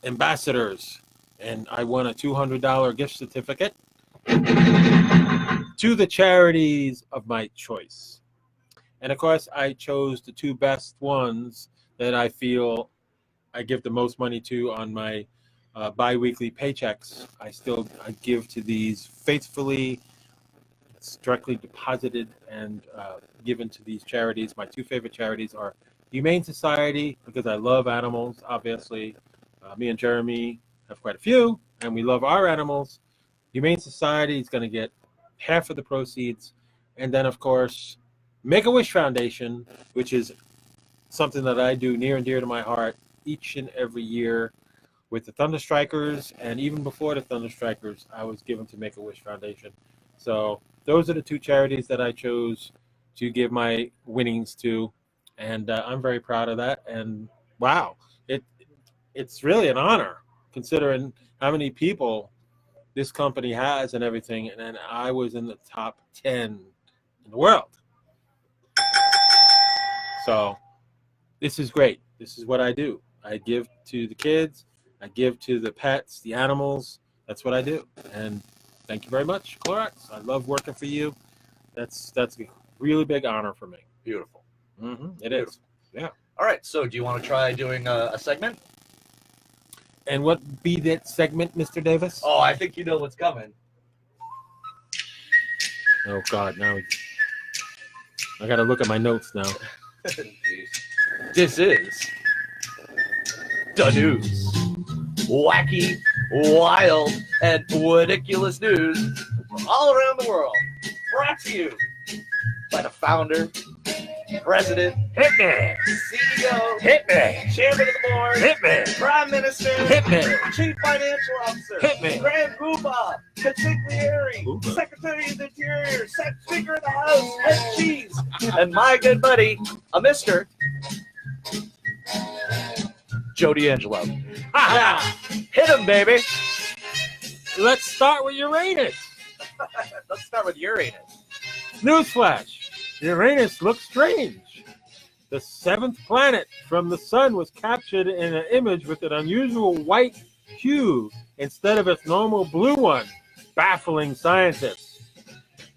B: ambassadors, and I won a $200 gift certificate to the charities of my choice. And of course, I chose the two best ones that I feel I give the most money to on my bi-weekly paychecks. I give to these faithfully. It's directly deposited and given to these charities. My two favorite charities are Humane Society, because I love animals, obviously. Me and Jeremy have quite a few, and we love our animals. Humane Society is going to get half of the proceeds. And then, of course, Make-A-Wish Foundation, which is something that I do near and dear to my heart each and every year with the ThunderStrikers, and even before the ThunderStrikers, I was given to Make-A-Wish Foundation. So those are the two charities that I chose to give my winnings to, and I'm very proud of that. And wow, it's really an honor considering how many people this company has and everything, and I was in the top 10 in the world. So this is great. This is what I do. I give to the kids. I give to the pets, the animals. That's what I do. And thank you very much, Clorox. I love working for you. That's a really big honor for me.
A: Beautiful.
B: It is. Yeah.
A: All right. So do you want to try doing a segment?
B: And what be that segment, Mr. Davis?
A: Oh, I think you know what's coming.
B: Oh, God. Now I got to look at my notes now.
A: This is the news. Wacky, wild, and ridiculous news from all around the world. Brought to you by the founder, president,
B: Hit me!
A: CEO,
B: Hit me!
A: chairman of the board,
B: Hit me!
A: prime minister,
B: Hit me!
A: chief financial officer,
B: Hit me!
A: grand poobah, consigliere,
B: Poobah.
A: secretary of the interior, speaker of the house, head cheese, and my good buddy, a Mr. Joe D'Angelo. Hit him, baby.
B: Let's start with Uranus.
A: Let's start with Uranus.
B: Newsflash. Uranus looks strange. The seventh planet from the sun was captured in an image with an unusual white hue instead of its normal blue one, baffling scientists.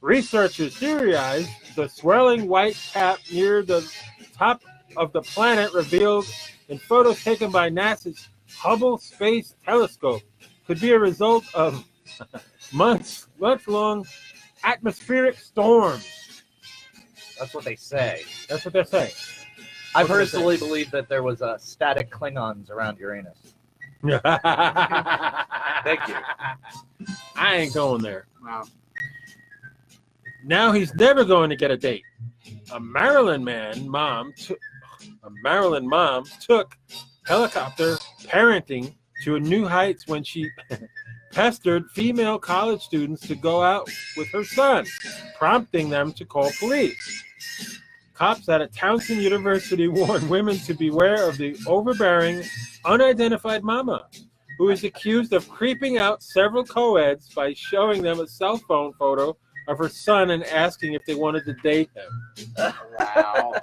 B: Researchers theorized the swirling white cap near the top of the planet revealed in photos taken by NASA's Hubble Space Telescope could be a result of months-long atmospheric storms.
A: That's what they say.
B: That's what they're saying.
A: I personally believe that there was static Klingons around Uranus. Thank you.
B: I ain't going there.
C: Wow.
B: Now he's never going to get a date. A Maryland mom took helicopter parenting to new heights when she pestered female college students to go out with her son, prompting them to call police. Cops at a Towson University warned women to beware of the overbearing, unidentified mama, who is accused of creeping out several co-eds by showing them a cell phone photo of her son and asking if they wanted to date him.
C: Wow.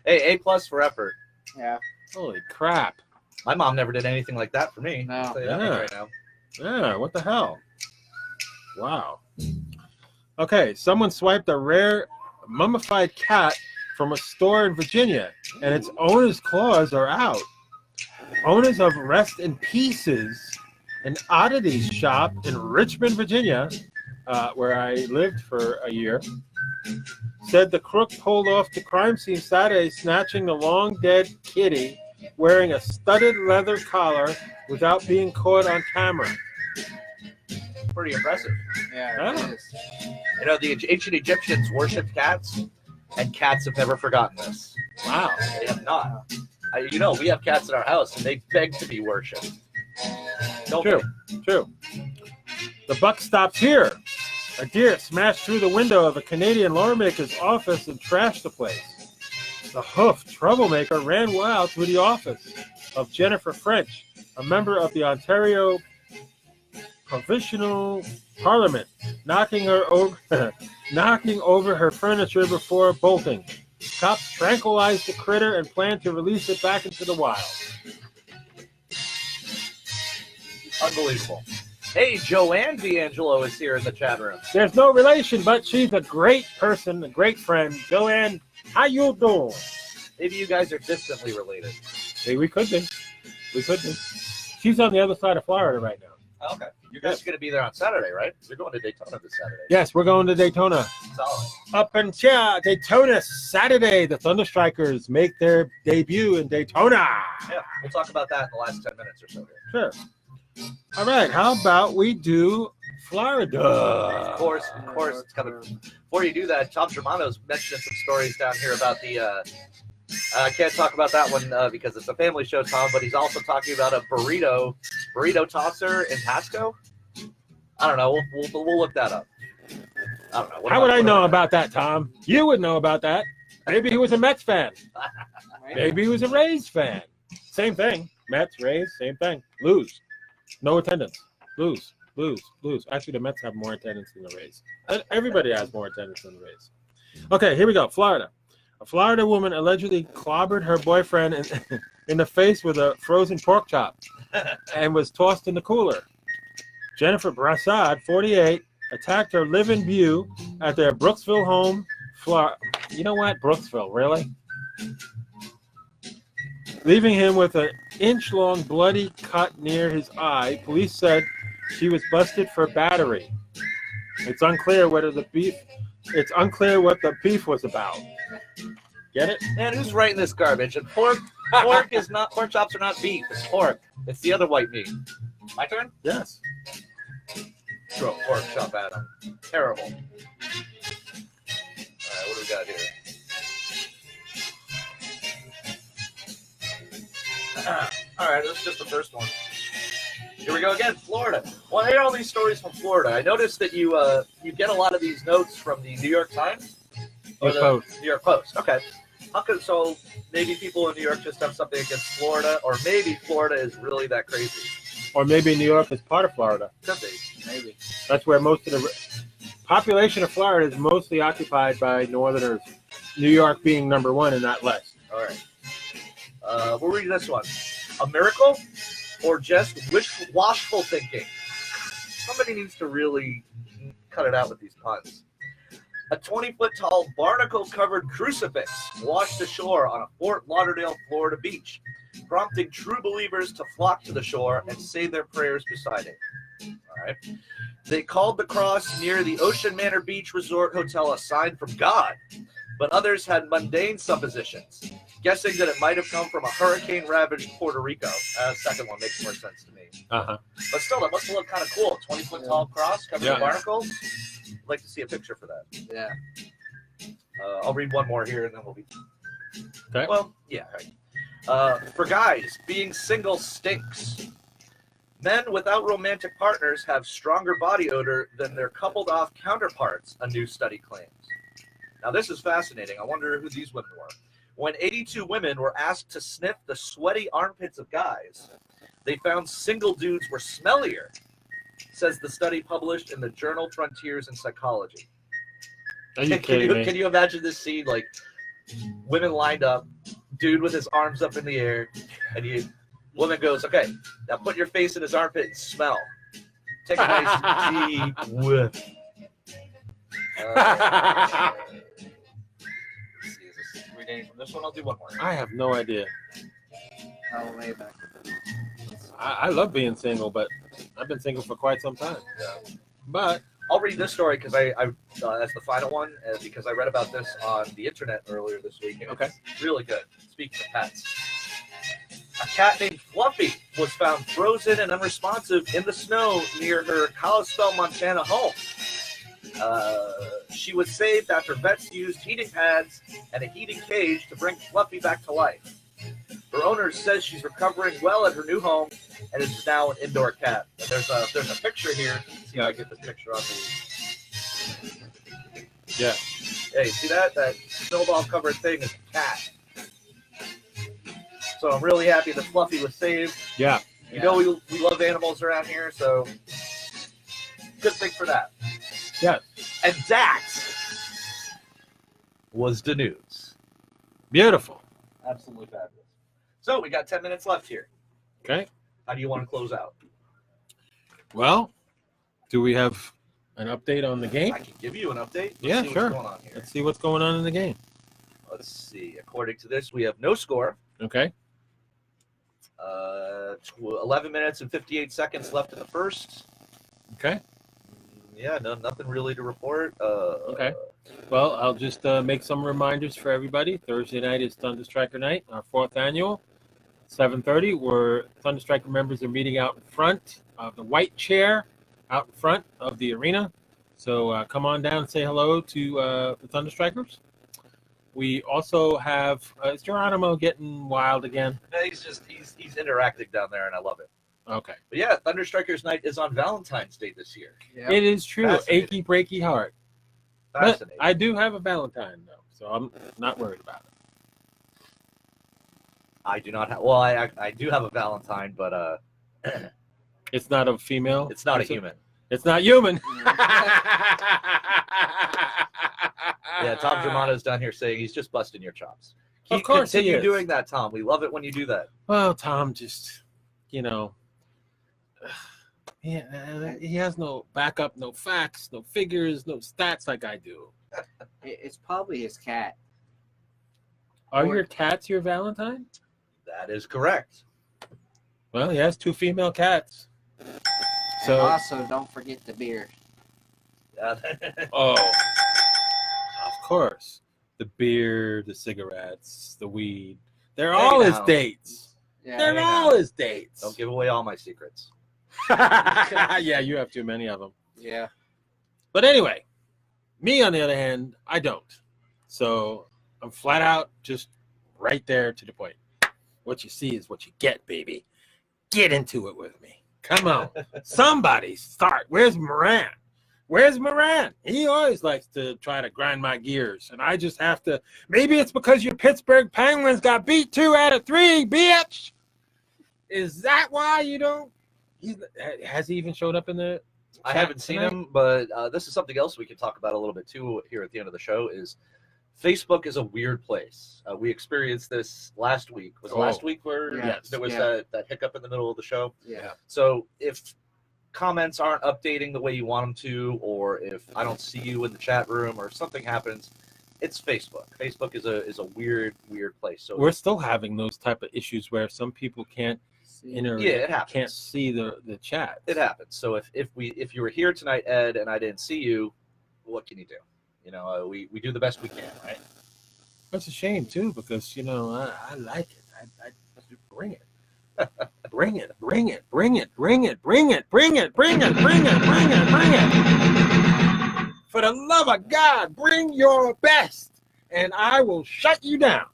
A: Hey, A+ for effort.
C: Yeah.
B: Holy crap.
A: My mom never did anything like that for me.
C: No.
A: I'll tell you that
B: Yeah.
A: right now.
B: Yeah, what the hell? Wow. Okay, someone swiped a rare mummified cat from a store in Virginia, and its owner's claws are out. Owners of Rest in Pieces An oddities shop in Richmond, Virginia, where I lived for a year, said the crook pulled off the crime scene Saturday, snatching the long-dead kitty wearing a studded leather collar without being caught on camera.
A: Pretty impressive.
C: Yeah, it
B: Yeah.
C: is.
A: You know, the ancient Egyptians worshipped cats, and cats have never forgotten this.
B: Wow.
A: They have not. You know, we have cats in our house, and they beg to be worshipped.
B: True. The buck stops here. A deer smashed through the window of a Canadian lawmaker's office and trashed the place. The hoofed troublemaker ran wild through the office of Jennifer French, a member of the Ontario Provincial Parliament, knocking over her furniture before bolting. Cops tranquilized the critter and planned to release it back into the wild.
A: Unbelievable. Hey, Joanne D'Angelo is here in the chat room.
B: There's no relation, but she's a great person, a great friend. Joanne, how you doing?
A: Maybe you guys are distantly related.
B: Hey, we could be. She's on the other side of Florida right now.
A: Okay. You guys are going to be there on Saturday, right? You're going to Daytona this Saturday.
B: Yes, we're going to Daytona.
A: Solid.
B: Up in Daytona Saturday, the ThunderStrikers make their debut in Daytona.
A: Yeah, we'll talk about that in the last 10 minutes or so here.
B: Sure. All right, how about we do Florida?
A: Of course, it's coming. Before you do that, Tom Germano's mentioned some stories down here about the. I can't talk about that one because it's a family show, Tom. But he's also talking about a burrito tosser in Pasco. I don't know. We'll look that up. I don't know.
B: How would I know about that, Tom? You would know about that. Maybe he was a Mets fan. Maybe he was a Rays fan. Same thing. Mets, Rays, same thing. Lose. No attendance. Lose. Actually, the Mets have more attendance than the Rays. Everybody has more attendance than the Rays. Okay, here we go. Florida. A Florida woman allegedly clobbered her boyfriend in the face with a frozen pork chop and was tossed in the cooler. Jennifer Brassard, 48, attacked her live-in view at their Brooksville home, Florida. You know what? Brooksville, really? Leaving him with an inch-long bloody cut near his eye. Police said she was busted for battery. It's unclear what the beef was about. Get it?
A: Man, who's writing this garbage? And pork chops are not beef. It's pork. It's the other white meat. My turn?
B: Yes.
A: Throw a pork chop at him. Terrible. All right, what do we got here? All right, this is just the first one. Here we go again, Florida. Well, I hear all these stories from Florida. I noticed that you get a lot of these notes from the New York Times or the New York Post. Okay. So maybe people in New York just have something against Florida, or maybe Florida is really that crazy.
B: Or maybe New York is part of Florida.
A: Could be. Maybe.
B: That's where most of the population of Florida is mostly occupied by Northerners. New York being number one in that list.
A: All right. We'll read this one. A miracle or just wishful thinking? Somebody needs to really cut it out with these puns. A 20-foot-tall barnacle-covered crucifix washed ashore on a Fort Lauderdale, Florida beach, prompting true believers to flock to the shore and say their prayers beside it. All right. They called the cross near the Ocean Manor Beach Resort Hotel a sign from God, but others had mundane suppositions, guessing that it might have come from a hurricane-ravaged Puerto Rico. Second one makes more sense to me.
B: Uh-huh.
A: But still, that must have looked kind of cool. 20-foot-tall cross covered in barnacles. I'd like to see a picture for that.
C: Yeah.
A: I'll read one more here, and then we'll be...
B: Okay.
A: Well, yeah. Right. For guys, being single stinks. Men without romantic partners have stronger body odor than their coupled-off counterparts, a new study claims. Now, this is fascinating. I wonder who these women were. When 82 women were asked to sniff the sweaty armpits of guys, they found single dudes were smellier, says the study published in the journal Frontiers in Psychology.
B: Are you kidding me?
A: Can you imagine this scene? Like, women lined up, dude with his arms up in the air, and woman goes, okay, now put your face in his armpit and smell. Take a nice deep whiff. From this one, I'll do one more.
B: I have no idea.
C: Oh, way back.
B: I love being single, but I've been single for quite some time.
A: Yeah.
B: But
A: I'll read this story because I as the final one, because I read about this on the internet earlier this week. And
B: Okay.
A: It's really good. Speaking of pets, a cat named Fluffy was found frozen and unresponsive in the snow near her Kalispell, Montana home. She was saved after vets used heating pads and a heating cage to bring Fluffy back to life. Her owner says she's recovering well at her new home and is now an indoor cat. And there's a picture here. Let's see if I get this picture on the.
B: yeah,
A: Hey, see that? That snowball covered thing is a cat. So I'm really happy that Fluffy was saved.
B: yeah.
A: You know we love animals around here, so good thing for that.
B: Yes.
A: And that was the news.
B: Beautiful.
A: Absolutely fabulous. So we got 10 minutes left here.
B: Okay.
A: How do you want to close out?
B: Well, do we have an update on the game?
A: I can give you an update.
B: Yeah,
A: see
B: sure.
A: What's going on here.
B: Let's see what's going on in the game.
A: Let's see. According to this, we have no score.
B: Okay.
A: 11 minutes and 58 seconds left in the first.
B: Okay.
A: Yeah, nothing really to report.
B: Okay. Well, I'll just make some reminders for everybody. Thursday night is ThunderStriker night, our 4th annual. 7:30, where ThunderStriker members are meeting out in front of the white chair, out in front of the arena. So come on down and say hello to the ThunderStrikers. We also have is Geronimo getting wild again?
A: No, he's interacting down there, and I love it.
B: Okay.
A: But yeah, ThunderStrikers night is on Valentine's Day this year.
C: Yep.
B: It is true.
A: Fascinating.
B: Achy breaky heart. But
A: Fascinating.
B: I do have a Valentine though, so I'm not worried about it.
A: I do not have. Well, I do have a Valentine, but
B: It's not a female.
A: it's not a
B: Is it?
A: human.
B: It's not human.
A: Yeah, Tom Germano's down here saying he's just busting your chops.
B: Of course he
A: Continue
B: is.
A: doing that, Tom. We love it when you do that.
B: Well, Tom just, he has no backup, no facts, no figures, no stats like I do.
C: It's probably his cat.
B: Are your cats your Valentine?
A: That is correct.
B: Well, he has 2 female cats.
C: And
B: So,
C: also, don't forget the beer.
B: oh, of course. The beer, the cigarettes, the weed. They're
A: Hey,
B: all his
A: now.
B: dates.
C: Yeah,
B: They're
A: hey,
B: all
A: now.
B: his dates.
A: Don't give away all my secrets.
B: Yeah, you have too many of them.
C: yeah.
B: But anyway, me on the other hand, I don't. So I'm flat out just right there to the point. What you see is what you get, baby. Get into it with me. Come on. Somebody start. Where's Moran? Where's Moran? He always likes to try to grind my gears. And I just have to. Maybe it's because your Pittsburgh Penguins got beat 2 out of 3, bitch. Is that why you don't? Has he even showed up in the
A: I
B: chat
A: haven't seen
B: tonight?
A: him, but this is something else we can talk about a little bit too here at the end of the show. Is Facebook is a weird place. We experienced this last week. Was it last week where
C: Yes.
A: there was
C: Yeah.
A: that hiccup in the middle of the show?
C: Yeah.
A: So if comments aren't updating the way you want them to, or if I don't see you in the chat room, or something happens, it's Facebook. Facebook is a weird place. So
B: We're still having those type of issues where some people can't
A: yeah, it happens.
B: can't see the chat.
A: It happens. So if you were here tonight, Ed, and I didn't see you, what can you do? We do the best we can, right?
B: That's a shame too, because I like it. I bring it. Bring it, bring it, bring it, bring it, bring it, bring it, bring it, bring it, bring it, bring it. For the love of God, bring your best, and I will shut you down.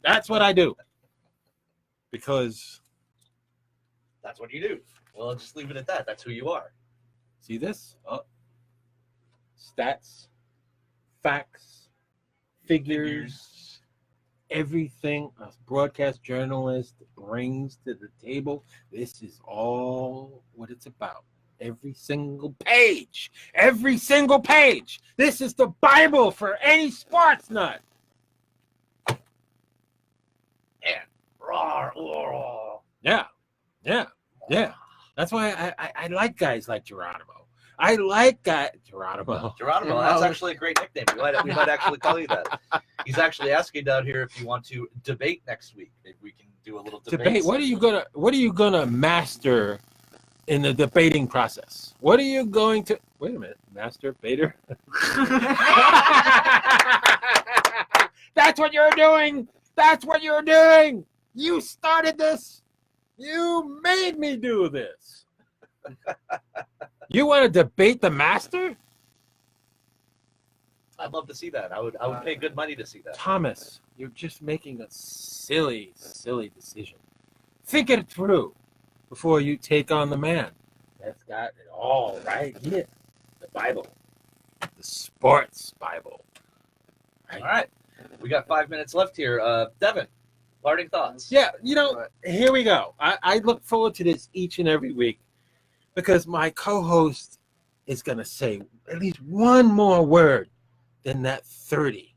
B: That's what I do. Because
A: That's what you do. Well, I'll just leave it at that. That's who you are.
B: see this? Stats, facts, figures, everything a broadcast journalist brings to the table. This is all what it's about. Every single page. Every single page. This is the Bible for any sports nut.
A: And roar, roar.
B: Yeah. That's why I like guys like Geronimo. I like Geronimo.
A: Geronimo, that's actually a great nickname. We might actually call you that. He's actually asking down here if you want to debate next week. Maybe we can do a little debate.
B: What are you gonna master in the debating process. What are you going to... Wait a minute. Master Bader? That's what you're doing. That's what you're doing. You started this. You made me do this. You want to debate the master?
A: I'd love to see that. I would pay good money to see that.
B: Thomas, you're just making a silly, silly decision. Think it through before you take on the man that's got it all right here. The Bible. The sports Bible.
A: All right. We got 5 minutes left here. Devin, parting thoughts.
B: Yeah, here we go. I look forward to this each and every week because my co-host is going to say at least one more word than that 30.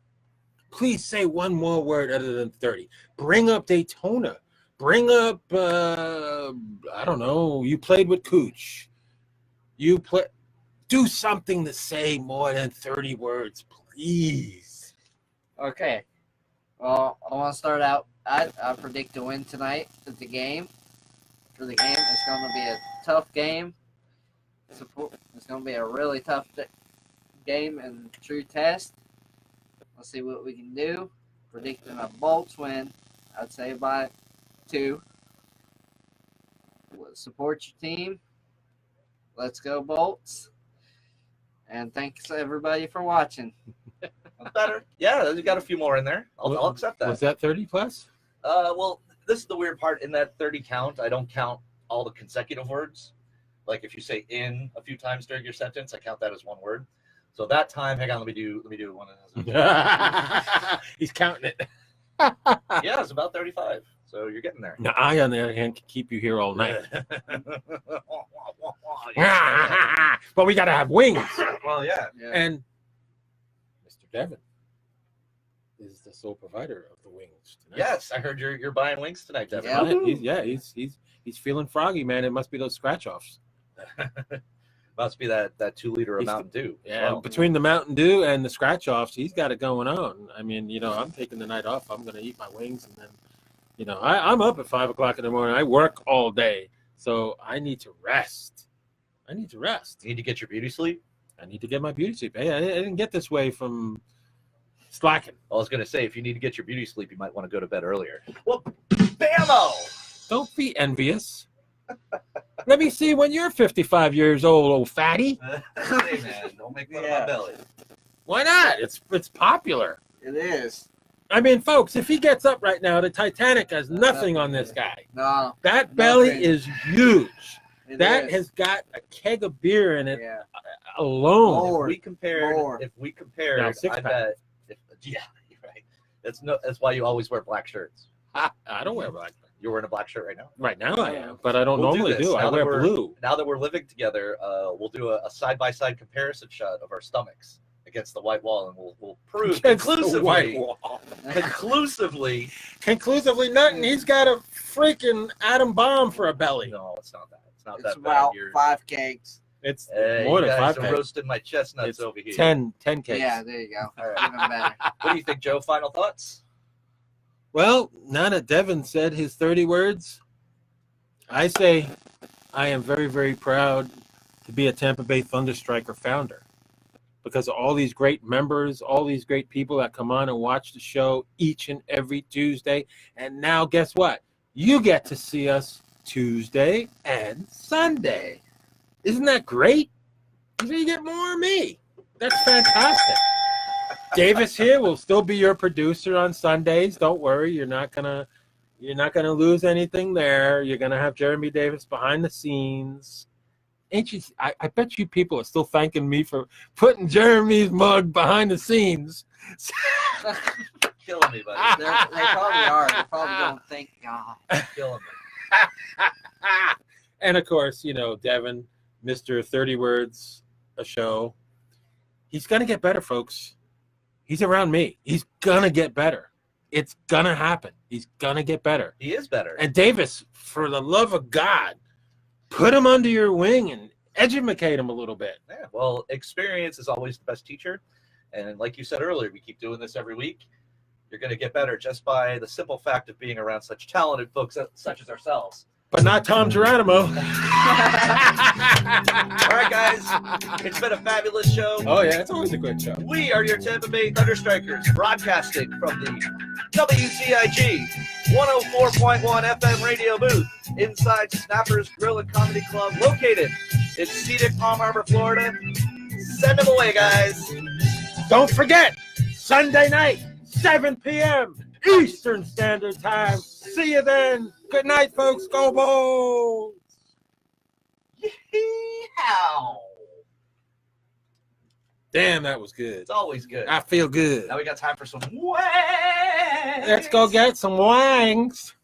B: Please say one more word other than 30. Bring up Daytona. Bring up, I don't know, you played with Cooch. Do something to say more than 30 words, please.
C: Okay. Well, I want to start out. I predict to win tonight at the game. For the game, it's going to be a tough game. It's going to be a really tough game and true test. Let's see what we can do. Predicting a Bolts win, I'd say by 2. Support your team. Let's go Bolts. And thanks everybody for watching.
A: Better. Yeah, you got a few more in there. I'll accept that.
B: Was that 30 plus?
A: Well, this is the weird part. In that 30 count, I don't count all the consecutive words. Like if you say "in" a few times during your sentence, I count that as one word. So that time, hang on, let me do one of those.
B: He's counting it.
A: Yeah, it's about 35. So you're getting there.
B: Now, I, on the other hand, can keep you here all night. But we got to have wings.
A: Well, yeah.
B: And Mr. Devin is the sole provider of the wings tonight.
A: Yes, I heard you're buying wings tonight, Devin.
C: Yeah.
B: He's feeling froggy, man. It must be those scratch offs.
A: Must be that 2 liter of Mountain Dew.
B: Yeah, well, between the Mountain Dew and the scratch offs, he's got it going on. I mean, I'm taking the night off. I'm going to eat my wings, and then, I'm up at 5 o'clock in the morning. I work all day, so I need to rest. You
A: need to get your beauty sleep?
B: I need to get my beauty sleep. Hey, I didn't get this way from slacking.
A: I was going to say, if you need to get your beauty sleep, you might want to go to bed earlier. Well, bammo!
B: Don't be envious. Let me see when you're 55 years old fatty.
A: Hey, man, don't make fun of my belly.
B: Why not? It's popular.
C: It is.
B: I mean, folks, if he gets up right now, the Titanic has nothing on this guy.
C: No.
B: That belly is huge.
C: That
B: has got a keg of beer in it
C: alone.
B: alone.
A: If we compared,
B: No,
A: I bet. Yeah, you're right. That's why you always wear black shirts.
B: I don't wear black.
A: You're wearing a black shirt right now?
B: Right now I am, but I don't
A: We'll
B: normally
A: do this.
B: do. I
A: Now that
B: wear
A: we're-
B: blue.
A: Now that we're living together, we'll do a side-by-side comparison shot of our stomachs against the white wall, and we'll prove
B: Against the
A: conclusively,
B: white wall.
A: conclusively,
B: Nothing. He's got a freaking atom bomb for a belly.
A: No, it's not that. It's not
C: It's
A: that bad.
C: about
A: You're,
C: 5 cakes.
B: It's
A: hey,
B: more
A: you
B: than
A: guys
B: 5
A: are
B: cakes.
A: roasting my chestnuts
B: It's
A: over here.
B: 10 cakes.
C: Yeah, there you go.
A: All right.
C: Even better.
A: What do you think, Joe? Final thoughts?
B: Well, now that Devin said his 30 words, I say I am very, very proud to be a Tampa Bay ThunderStriker founder because of all these great members, all these great people that come on and watch the show each and every Tuesday. And now guess what? You get to see us Tuesday and Sunday. Isn't that great? You get more of me. That's fantastic. Davis here will still be your producer on Sundays. Don't worry, you're not gonna lose anything there. You're gonna have Jeremy Davis behind the scenes. Ain't you? I bet you people are still thanking me for putting Jeremy's mug behind the scenes.
A: Killing me, buddy.
C: They probably are. They probably don't think, God.
A: Killing me.
B: And of course, Devin, Mr. 30 Words a Show. He's gonna get better, folks. He's around me. He's gonna get better. It's gonna happen. He's gonna get better.
A: He is better.
B: And Davis, for the love of God, put him under your wing and educate him a little bit.
A: Yeah, well, experience is always the best teacher. And like you said earlier, we keep doing this every week. You're going to get better just by the simple fact of being around such talented folks such as ourselves.
B: But not Tom Geronimo.
A: All right, guys. It's been a fabulous show.
B: Oh, yeah, it's always a good show.
A: We are your Tampa Bay ThunderStrikers, broadcasting from the WCIG 104.1 FM radio booth inside Snappers Grill and Comedy Club, located in scenic Palm Harbor, Florida. Send them away, guys.
B: Don't forget, Sunday night, 7 p.m. Eastern Standard Time. See you then. Good night, folks. Go Bulls.
A: Yeehaw.
B: Damn, that was good.
A: It's always good.
B: I feel good.
A: Now we got time for some wangs.
B: Let's go get some wangs.